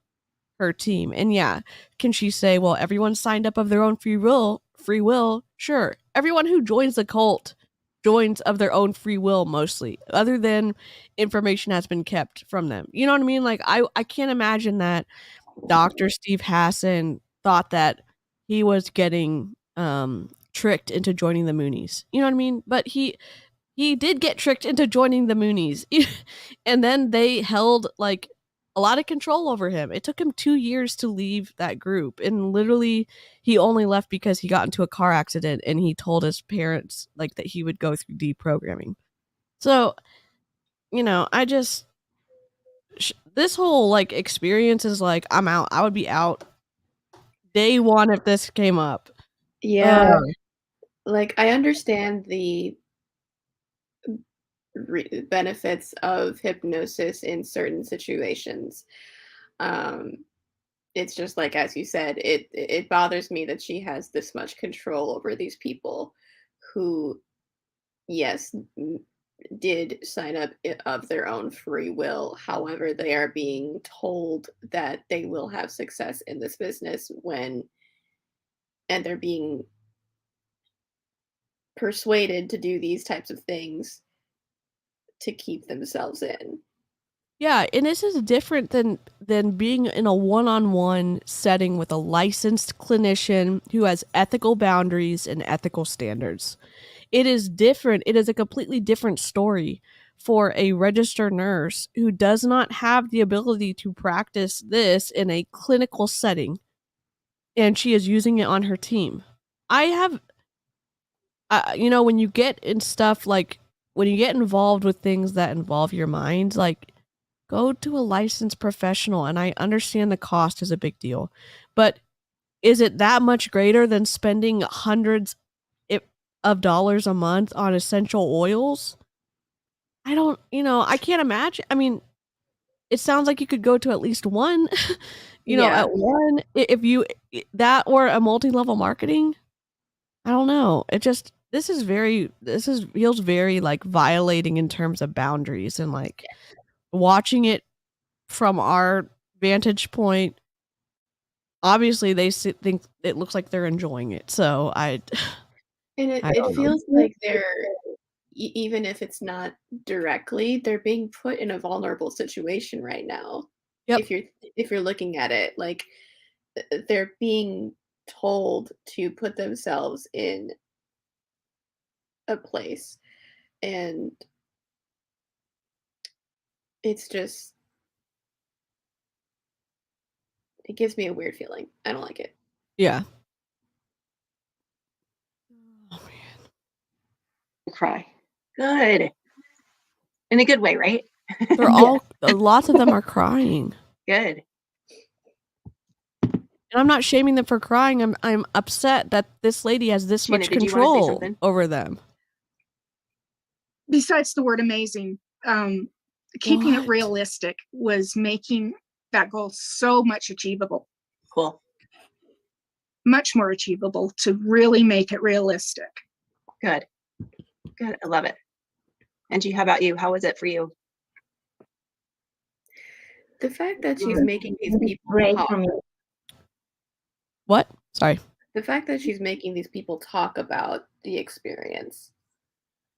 her team. And yeah, can she say, well, everyone signed up of their own free will? Free will? Sure. Everyone who joins the cult joins of their own free will mostly, other than information has been kept from them. You know what I mean? Like I can't imagine that Dr. Steve Hassan thought that he was getting tricked into joining the Moonies. You know what I mean? But he did get tricked into joining the Moonies. And then they held like a lot of control over him. It took him 2 years to leave that group. And literally he only left because he got into a car accident and he told his parents like that he would go through deprogramming. So, you know, I just this whole like experience is like I'm out. I would be out day one if this came up. yeah, like I understand the benefits of hypnosis in certain situations. It's just like as you said, it bothers me that she has this much control over these people who, yes, did sign up of their own free will. However, they are being told that they will have success in this business and they're being persuaded to do these types of things to keep themselves in. Yeah, and this is different than being in a one-on-one setting with a licensed clinician who has ethical boundaries and ethical standards. It is different. It is a completely different story for a registered nurse who does not have the ability to practice this in a clinical setting, and she is using it on her team. I have, you know, when you get in stuff like when you get involved with things that involve your mind, like go to a licensed professional. And I understand the cost is a big deal, but is it that much greater than spending hundreds of dollars a month on essential oils? I don't, you know, I can't imagine. I mean, it sounds like you could go to at least one, you know, Yeah. at one, if you, that or a multi-level marketing. I don't know. It just, feels very like violating in terms of boundaries and like watching it from our vantage point. Obviously they think it looks like they're enjoying it. So And I it don't know. feels like they're even if it's not directly, they're being put in a vulnerable situation right now. Yep. If you're looking at it, like they're being told to put themselves in a place, and it's just It gives me a weird feeling. I don't like it. Yeah. Oh man. Cry. Good. In a good way, right? They're all lots of them are crying. Good. And I'm not shaming them for crying. I'm upset that this lady has this Sheena, much did you wanna say control something? over them. Besides the word amazing, keeping it What? realistic was making that goal so much achievable, Cool. much more achievable to really make it realistic. Good. Good. I love it. Angie, how about you? How was it for you? The fact that she's making these people Great talk, for me. What? Sorry. the fact that she's making these people talk about the experience.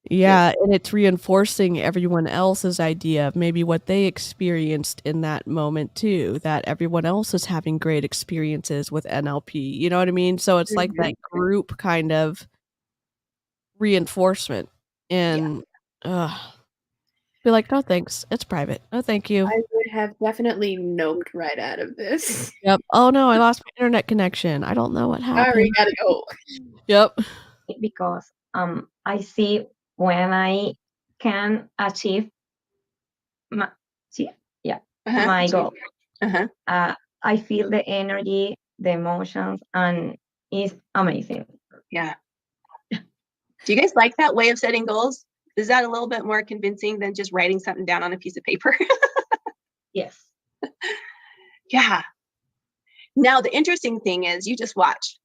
Yeah, and it's reinforcing everyone else's idea of maybe what they experienced in that moment too, that everyone else is having great experiences with NLP. You know what I mean? So it's like that group kind of reinforcement. And be like, no thanks. It's private. No thank you. I would have definitely noped right out of this. Yep. Oh no, I lost my internet connection. I don't know what happened. Sorry, gotta go. Yep. Because I see when I can achieve my my goal. I feel the energy, the emotions, and it's amazing. Yeah. Do you guys like that way of setting goals? Is that a little bit more convincing than just writing something down on a piece of paper? Yes. Yeah. Now, the interesting thing is you just watch.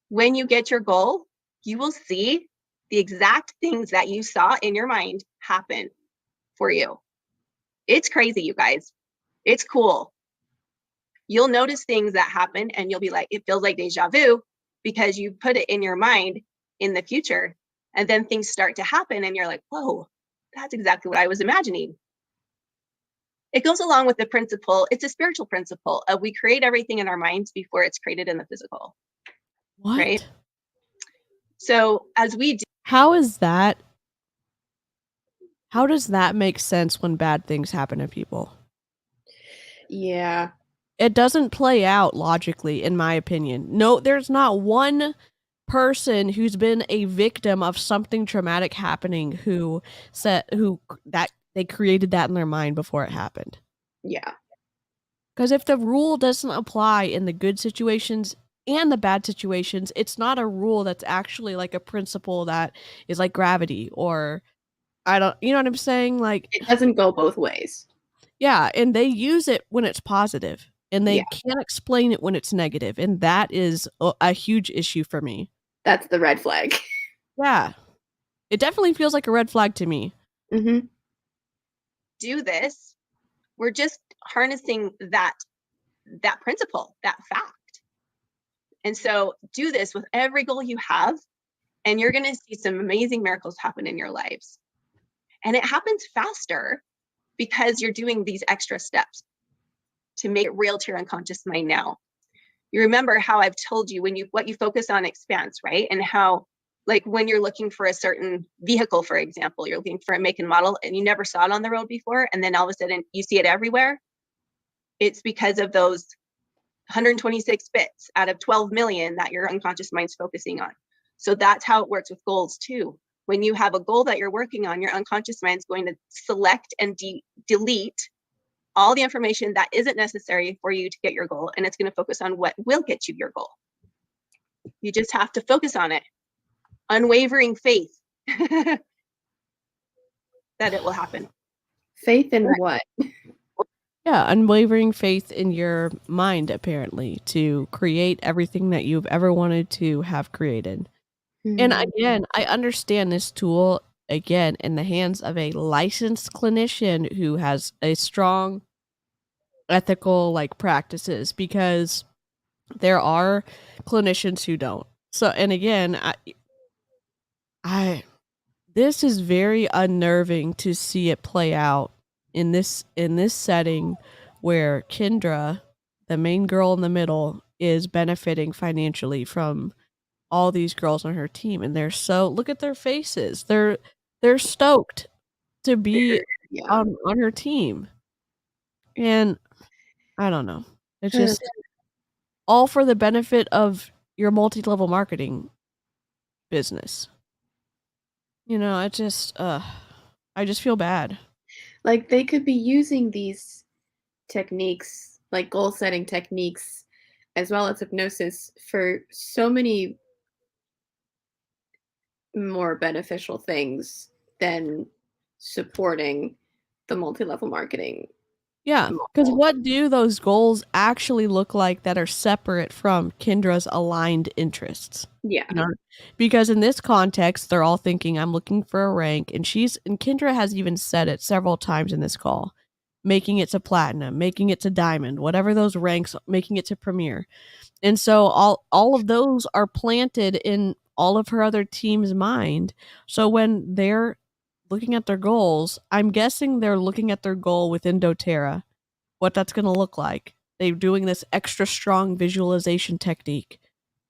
When you get your goal, you will see the exact things that you saw in your mind happen for you. It's crazy, you guys. It's cool. You'll notice things that happen and you'll be like, it feels like deja vu because you put it in your mind in the future. And then things start to happen and you're like, whoa, that's exactly what I was imagining. It goes along with the principle. It's a spiritual principle of we create everything in our minds before it's created in the physical. What? Right? So as we do, How is that? How does that make sense when bad things happen to people? Yeah. It doesn't play out logically, in my opinion. No, there's not one person who's been a victim of something traumatic happening who that they created that in their mind before it happened. Yeah. Because if the rule doesn't apply in the good situations and the bad situations, it's not a rule that's actually like a principle that is like gravity or you know what I'm saying? Like, It doesn't go both ways. yeah, and they use it when it's positive and they Yeah. can't explain it when it's negative. And that is a huge issue for me. That's the red flag. Yeah. It definitely feels like a red flag to me. Mm-hmm. do this, we're just harnessing that principle, that fact. And so do this with every goal you have, and you're going to see some amazing miracles happen in your lives. And it happens faster because you're doing these extra steps to make it real to your unconscious mind now. You remember how I've told you what you focus on expands, right? And how, like, when you're looking for a certain vehicle, for example, you're looking for a make and model and you never saw it on the road before, and then all of a sudden you see it everywhere. It's because of those 126 bits out of 12 million that your unconscious mind's focusing on. So that's how it works with goals too. When you have a goal that you're working on, your unconscious mind's going to select and delete all the information that isn't necessary for you to get your goal, and it's going to focus on what will get you your goal. You just have to focus on it. Unwavering faith that it will happen. Faith in what? Yeah, unwavering faith in your mind, apparently, to create everything that you've ever wanted to have created. And again, I understand this tool, again, in the hands of a licensed clinician who has a strong ethical, like, practices, because there are clinicians who don't. So, and again, this is very unnerving to see it play out in this setting where Kendra, the main girl in the middle, is benefiting financially from all these girls on her team, and they're so, look at their faces. They're stoked to be Yeah. on her team. And I don't know. It's just all for the benefit of your multi-level marketing business. You know, I just feel bad. Like, they could be using these techniques, like goal setting techniques, as well as hypnosis, for so many more beneficial things than supporting the multi-level marketing. Yeah, because what do those goals actually look like that are separate from Kendra's aligned interests? Yeah. You know, because in this context, they're all thinking, I'm looking for a rank, and Kendra has even said it several times in this call, making it to platinum, making it to diamond, whatever those ranks, making it to premier. And so all of those are planted in all of her other team's mind. So when they're looking at their goals, I'm guessing they're looking at their goal within Doterra, what that's going to look like. They're doing this extra strong visualization technique.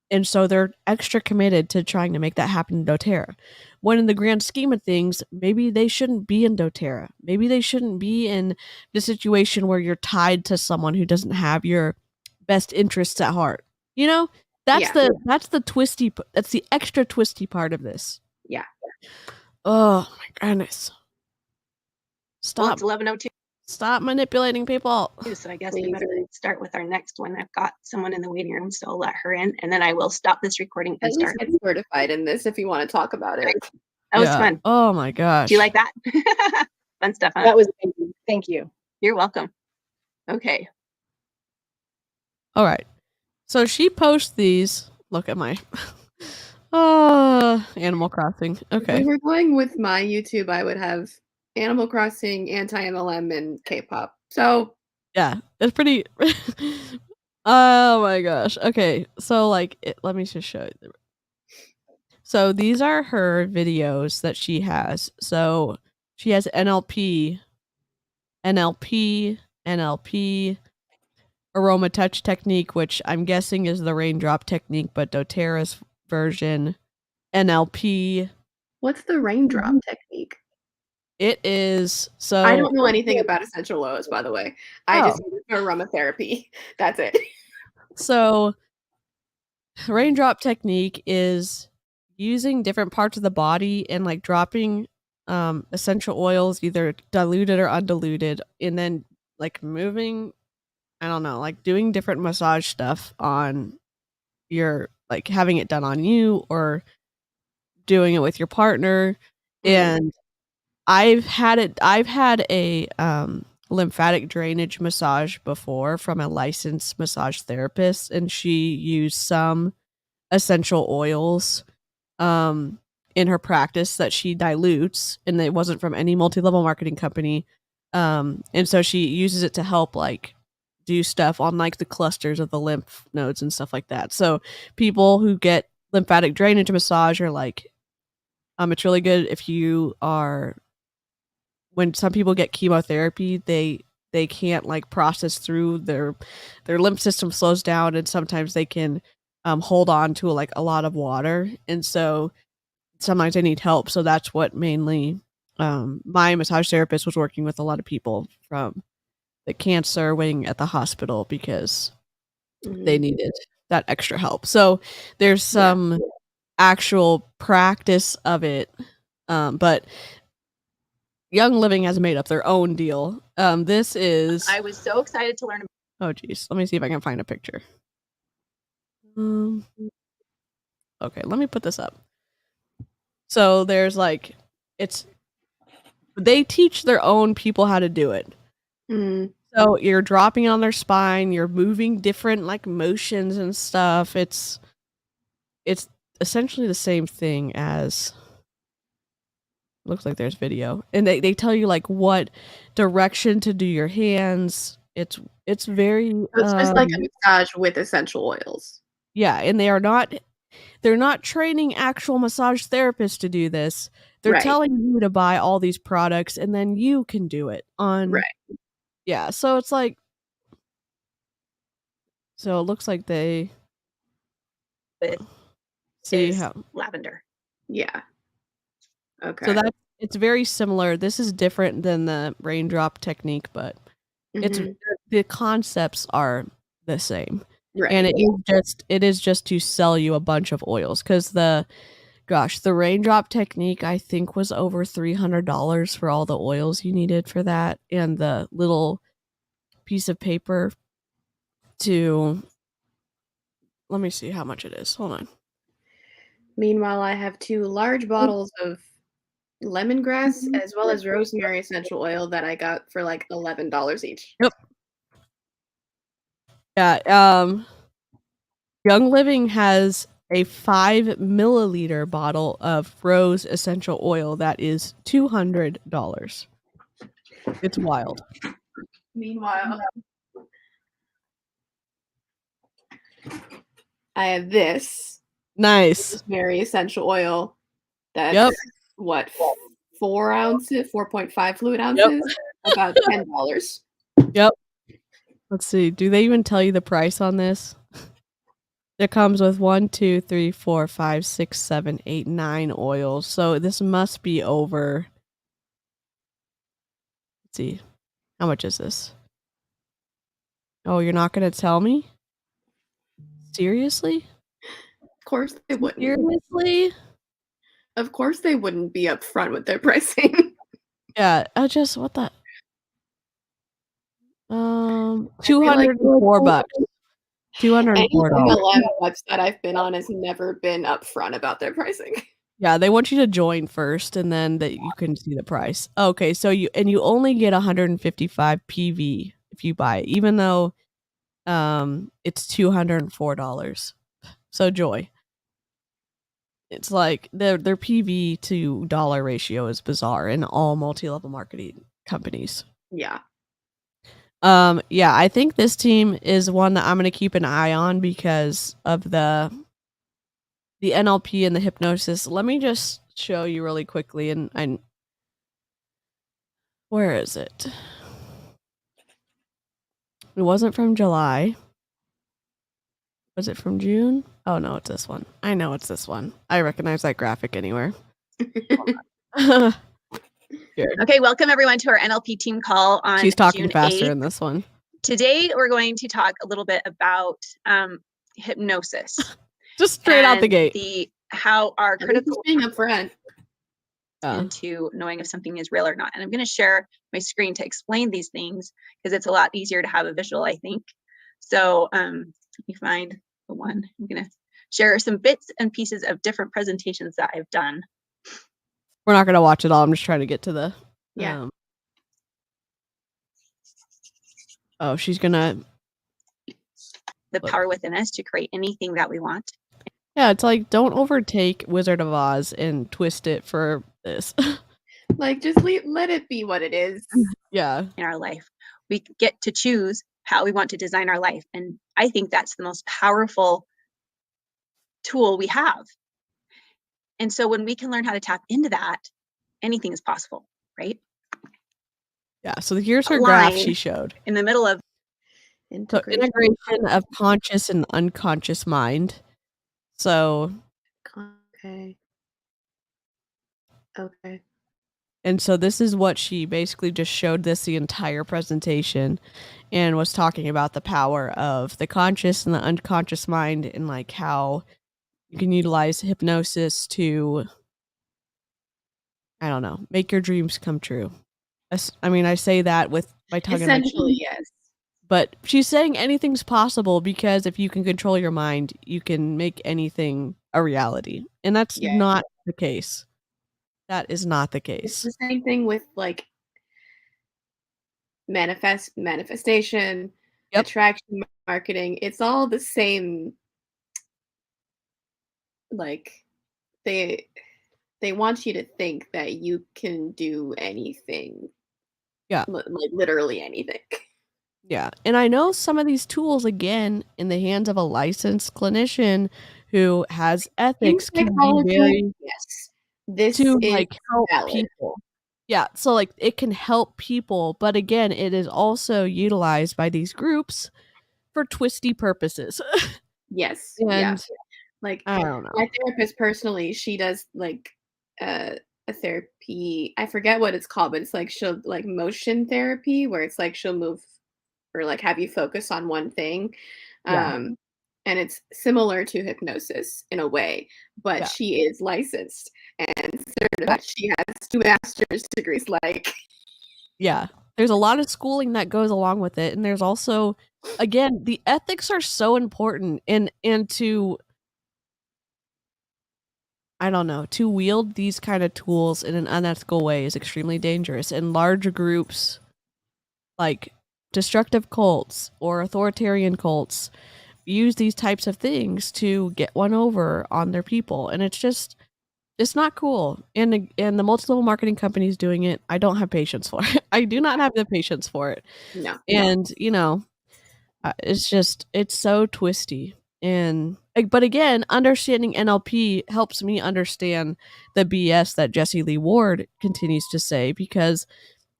And so they're extra committed to trying to make that happen in Doterra. When in the grand scheme of things, maybe they shouldn't be in Doterra. Maybe they shouldn't be in the situation where you're tied to someone who doesn't have your best interests at heart. You know, that's Yeah. that's the extra twisty part of this. Yeah. Oh my goodness. Well, Stop. it's 11:02. Stop manipulating people. So I guess we better start with our next one. I've got someone in the waiting room, so I'll let her in, and then I will stop this recording and At least start. get certified in this if you want to talk about it. That was fun. Oh my gosh. Do you like that? Fun stuff, huh? That was amazing. Thank you. You're welcome. Okay. All right. So she posts these. Look at my Animal Crossing. Okay. If we were going with my YouTube, I would have Animal Crossing, anti-MLM, and K-pop. So yeah, it's pretty. Oh my gosh. Okay, so like, let me just show you. So these are her videos that she has. So she has NLP, aroma touch technique, which I'm guessing is the raindrop technique, but doTERRA's version, NLP. What's the raindrop technique? It is so. I don't know anything about essential oils, by the way. I just use it for aromatherapy. That's it. So, raindrop technique is using different parts of the body and like dropping essential oils, either diluted or undiluted, and then like moving, I don't know, like doing different massage stuff on your, like having it done on you or doing it with your partner. And I've had a lymphatic drainage massage before from a licensed massage therapist, and she used some essential oils in her practice that she dilutes, and it wasn't from any multi-level marketing company. And so she uses it to help like do stuff on like the clusters of the lymph nodes and stuff like that. So people who get lymphatic drainage massage are like, it's really good if you are, when some people get chemotherapy, they can't like process through their lymph system slows down, and sometimes they can hold on to like a lot of water, and so sometimes they need help. So that's what mainly my massage therapist was working with a lot of people from the cancer wing at the hospital because they needed that extra help. So there's some actual practice of it, but Young Living has made up their own deal. This is. I was so excited to learn. Oh, geez. Let me see if I can find a picture. Okay, let me put this up. So there's like, they teach their own people how to do it. So you're dropping on their spine, you're moving different like motions and stuff. It's essentially the same thing as. Looks like there's video, and they tell you like what direction to do your hands. It's very. It's just like a massage with essential oils. Yeah, and they're not training actual massage therapists to do this. They're telling you to buy all these products, and then you can do it on. Right. Yeah, so it's like. So it looks like they. See how lavender. Yeah. Okay. So it's very similar. This is different than the raindrop technique, but it's the concepts are the same. Right. And it is just to sell you a bunch of oils, because the raindrop technique, I think, was over $300 for all the oils you needed for that, and the little piece of paper to, let me see how much it is. Hold on. Meanwhile, I have 2 large bottles of lemongrass as well as rosemary essential oil that I got for like $11 each. Yep. Yeah. Young Living has a 5 milliliter bottle of rose essential oil that is $200. It's wild. Meanwhile, I have this Nice. rosemary essential oil that's Yep. what, 4 ounces, 4.5 fluid ounces, about $10. Yep. Let's see. Do they even tell you the price on this? It comes with 1, 2, 3, 4, 5, 6, 7, 8, 9 oils. So this must be over. Let's see. How much is this? Oh, you're not going to tell me? Seriously? Of course they wouldn't. Seriously? Of course they wouldn't be upfront with their pricing. Yeah, what the? $204. Any $204. MLM website I've been on has never been upfront about their pricing. Yeah, they want you to join first, and then that you can see the price. Okay, so you only get 155 PV if you buy it, even though it's $204. So joy. It's like their PV to dollar ratio is bizarre in all multi-level marketing companies. Yeah. Yeah, I think this team is one that I'm going to keep an eye on because of the NLP and the hypnosis. Let me just show you really quickly, and where is it? It wasn't from July. Was it from June? Oh no, it's this one. I know it's this one. I recognize that graphic anywhere. Okay, welcome everyone to our NLP team call on She's talking June faster 8th. in this one. Today, we're going to talk a little bit about hypnosis. Just straight out the gate. How our critical being upfront into knowing if something is real or not. And I'm going to share my screen to explain these things because it's a lot easier to have a visual, I think. So let me find the one. I'm going to share some bits and pieces of different presentations that I've done. We're not going to watch it all. I'm just trying to get to the... Yeah. Oh, she's going to... The power within us to create anything that we want. Yeah, it's like, don't overtake Wizard of Oz and twist it for this. Like, just let it be what it is. Yeah. In our life, we get to choose how we want to design our life. And I think that's the most powerful tool we have. And so when we can learn how to tap into that, anything is possible, right? Yeah, so here's her graph she showed. In the middle of integration of conscious and unconscious mind. So okay. And so this is what she basically just showed this the entire presentation and was talking about the power of the conscious and the unconscious mind and like how you can utilize hypnosis to, I don't know, make your dreams come true. I mean, I say that with my tongue in my cheek. Essentially, yes. But she's saying anything's possible because if you can control your mind, you can make anything a reality. And that's not the case. That is not the case. It's the same thing with like manifestation, attraction marketing. It's all the same. Like they want you to think that you can do anything. Yeah. Like literally anything. Yeah. And I know some of these tools, again, in the hands of a licensed clinician who has ethics can be very this to is like help valid. people. Yeah. So like it can help people, but again, it is also utilized by these groups for twisty purposes. Yes. And like I don't know. My therapist personally, she does like a therapy. I forget what it's called, but it's like she'll like motion therapy where it's like she'll move or like have you focus on one thing. Yeah. And it's similar to hypnosis in a way, but Yeah. she is licensed and certified. She has 2 master's degrees. Like, Yeah. There's a lot of schooling that goes along with it. And there's also, again, the ethics are so important and to, I don't know, to wield these kind of tools in an unethical way is extremely dangerous. And large groups like destructive cults or authoritarian cults use these types of things to get one over on their people. And it's not cool. And the multi-level marketing companies doing it, I don't have patience for it. I do not have the patience for it. no. And, it's so twisty. And but again, understanding NLP helps me understand the BS that Jesse Lee Ward continues to say, because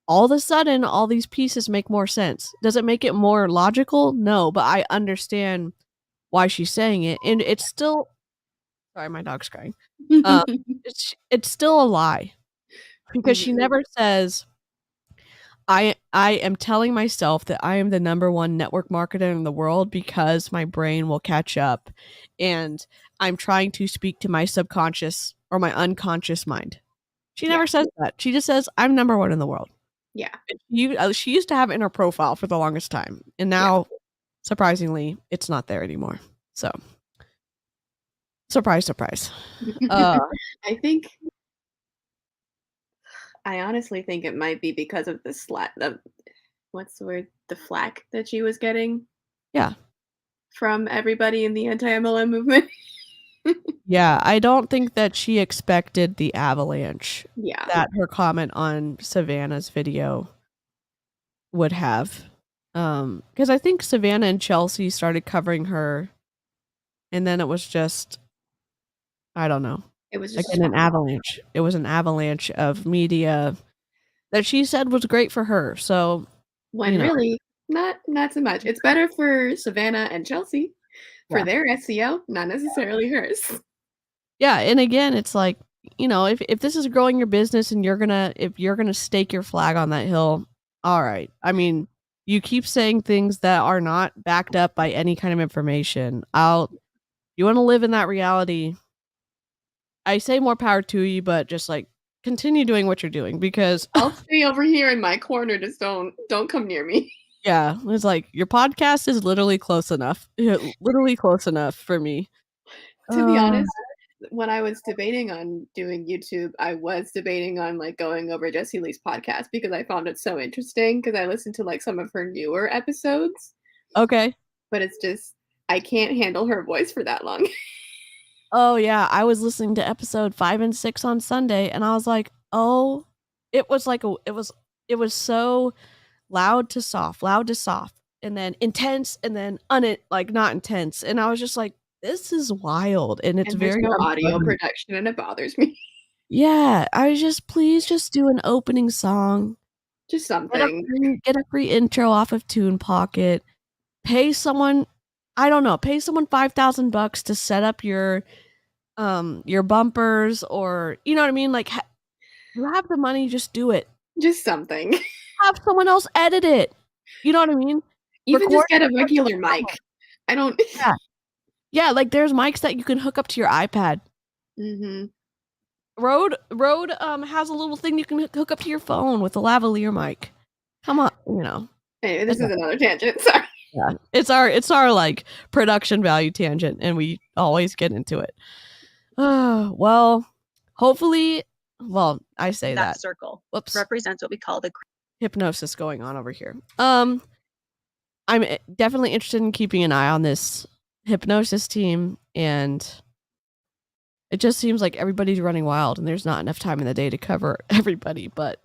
all of a sudden all these pieces make more sense. Does it make it more logical? No, but I understand why she's saying it. And it's still, sorry, my dog's crying. It's still a lie, because she never says, I am telling myself that I am the #1 network marketer in the world because my brain will catch up, and I'm trying to speak to my subconscious or my unconscious mind. She never says that. She just says, I'm #1 in the world. Yeah. She used to have it in her profile for the longest time, and now, surprisingly, it's not there anymore. So, surprise, surprise. I honestly think it might be because of what's the word? The flack that she was getting. Yeah. From everybody in the anti-MLM movement. Yeah, I don't think that she expected the avalanche that her comment on Savannah's video would have. Because I think Savannah and Chelsea started covering her, and then it was just, I don't know. It was just an avalanche. It was an avalanche of media that she said was great for her. So when really not so much. It's better for Savannah and Chelsea for their SEO, not necessarily hers. Yeah, and again, it's like, if this is growing your business and if you're gonna stake your flag on that hill, all right. I mean, you keep saying things that are not backed up by any kind of information. You want to live in that reality, I say more power to you, but just like continue doing what you're doing, because I'll stay over here in my corner. Just don't come near me. Yeah, it's like your podcast is literally close enough. Literally close enough for me. To be honest, when I was debating on doing YouTube, I was debating on like going over Jessie Lee's podcast because I found it so interesting, because I listened to like some of her newer episodes. Okay. But it's just, I can't handle her voice for that long. Oh yeah, I was listening to episode 5 and 6 on Sunday, and I was like, oh, it was so loud to soft, and then intense, and then not intense, and I was just like, this is wild, and it's very no audio production, and it bothers me. Yeah, please just do an opening song, just something. Get a free intro off of Tune Pocket. Pay someone $5,000 to set up your bumpers, or you know what I mean? Like, you have the money, just do it. Just something. Have someone else edit it. You know what I mean? Even just get a regular mic. I don't. Yeah, like there's mics that you can hook up to your iPad. Mm-hmm. Rode has a little thing you can hook up to your phone with a lavalier mic. Come on, Anyway, this is another tangent. Sorry. Yeah, it's our like production value tangent, and we always get into it. Well, hopefully, I say that circle whoops represents what we call the hypnosis going on over here. I'm definitely interested in keeping an eye on this hypnosis team, and it just seems like everybody's running wild, and there's not enough time in the day to cover everybody, but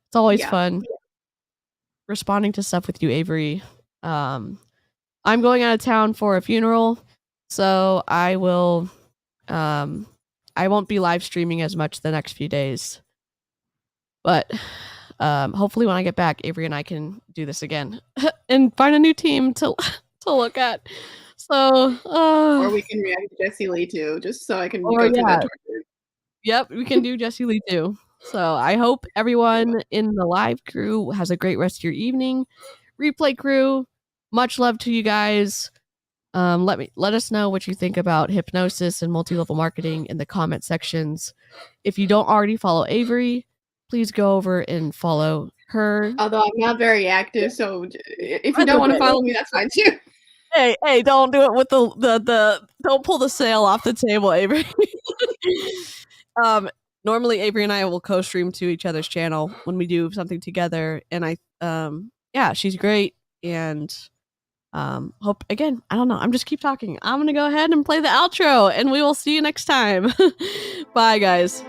it's always fun responding to stuff with you, Avery. I'm going out of town for a funeral, so I will I won't be live streaming as much the next few days, but hopefully when I get back, Avery and I can do this again and find a new team to look at. So or we can react to Jessie Lee too, just so I can go through that torture. Yep, we can do Jessie Lee too. So I hope everyone in the live crew has a great rest of your evening. Replay crew, much love to you guys. Let us know what you think about hypnosis and multi-level marketing in the comment sections. If you don't already follow Avery, please go over and follow her. Although I'm not very active, so if you don't want to follow me, that's fine too. Hey, don't do it with the don't pull the sale off the table, Avery. Normally Avery and I will co-stream to each other's channel when we do something together, and yeah, she's great, and hope, again, I don't know, I'm just keep talking. I'm gonna go ahead and play the outro, and we will see you next time. Bye, guys.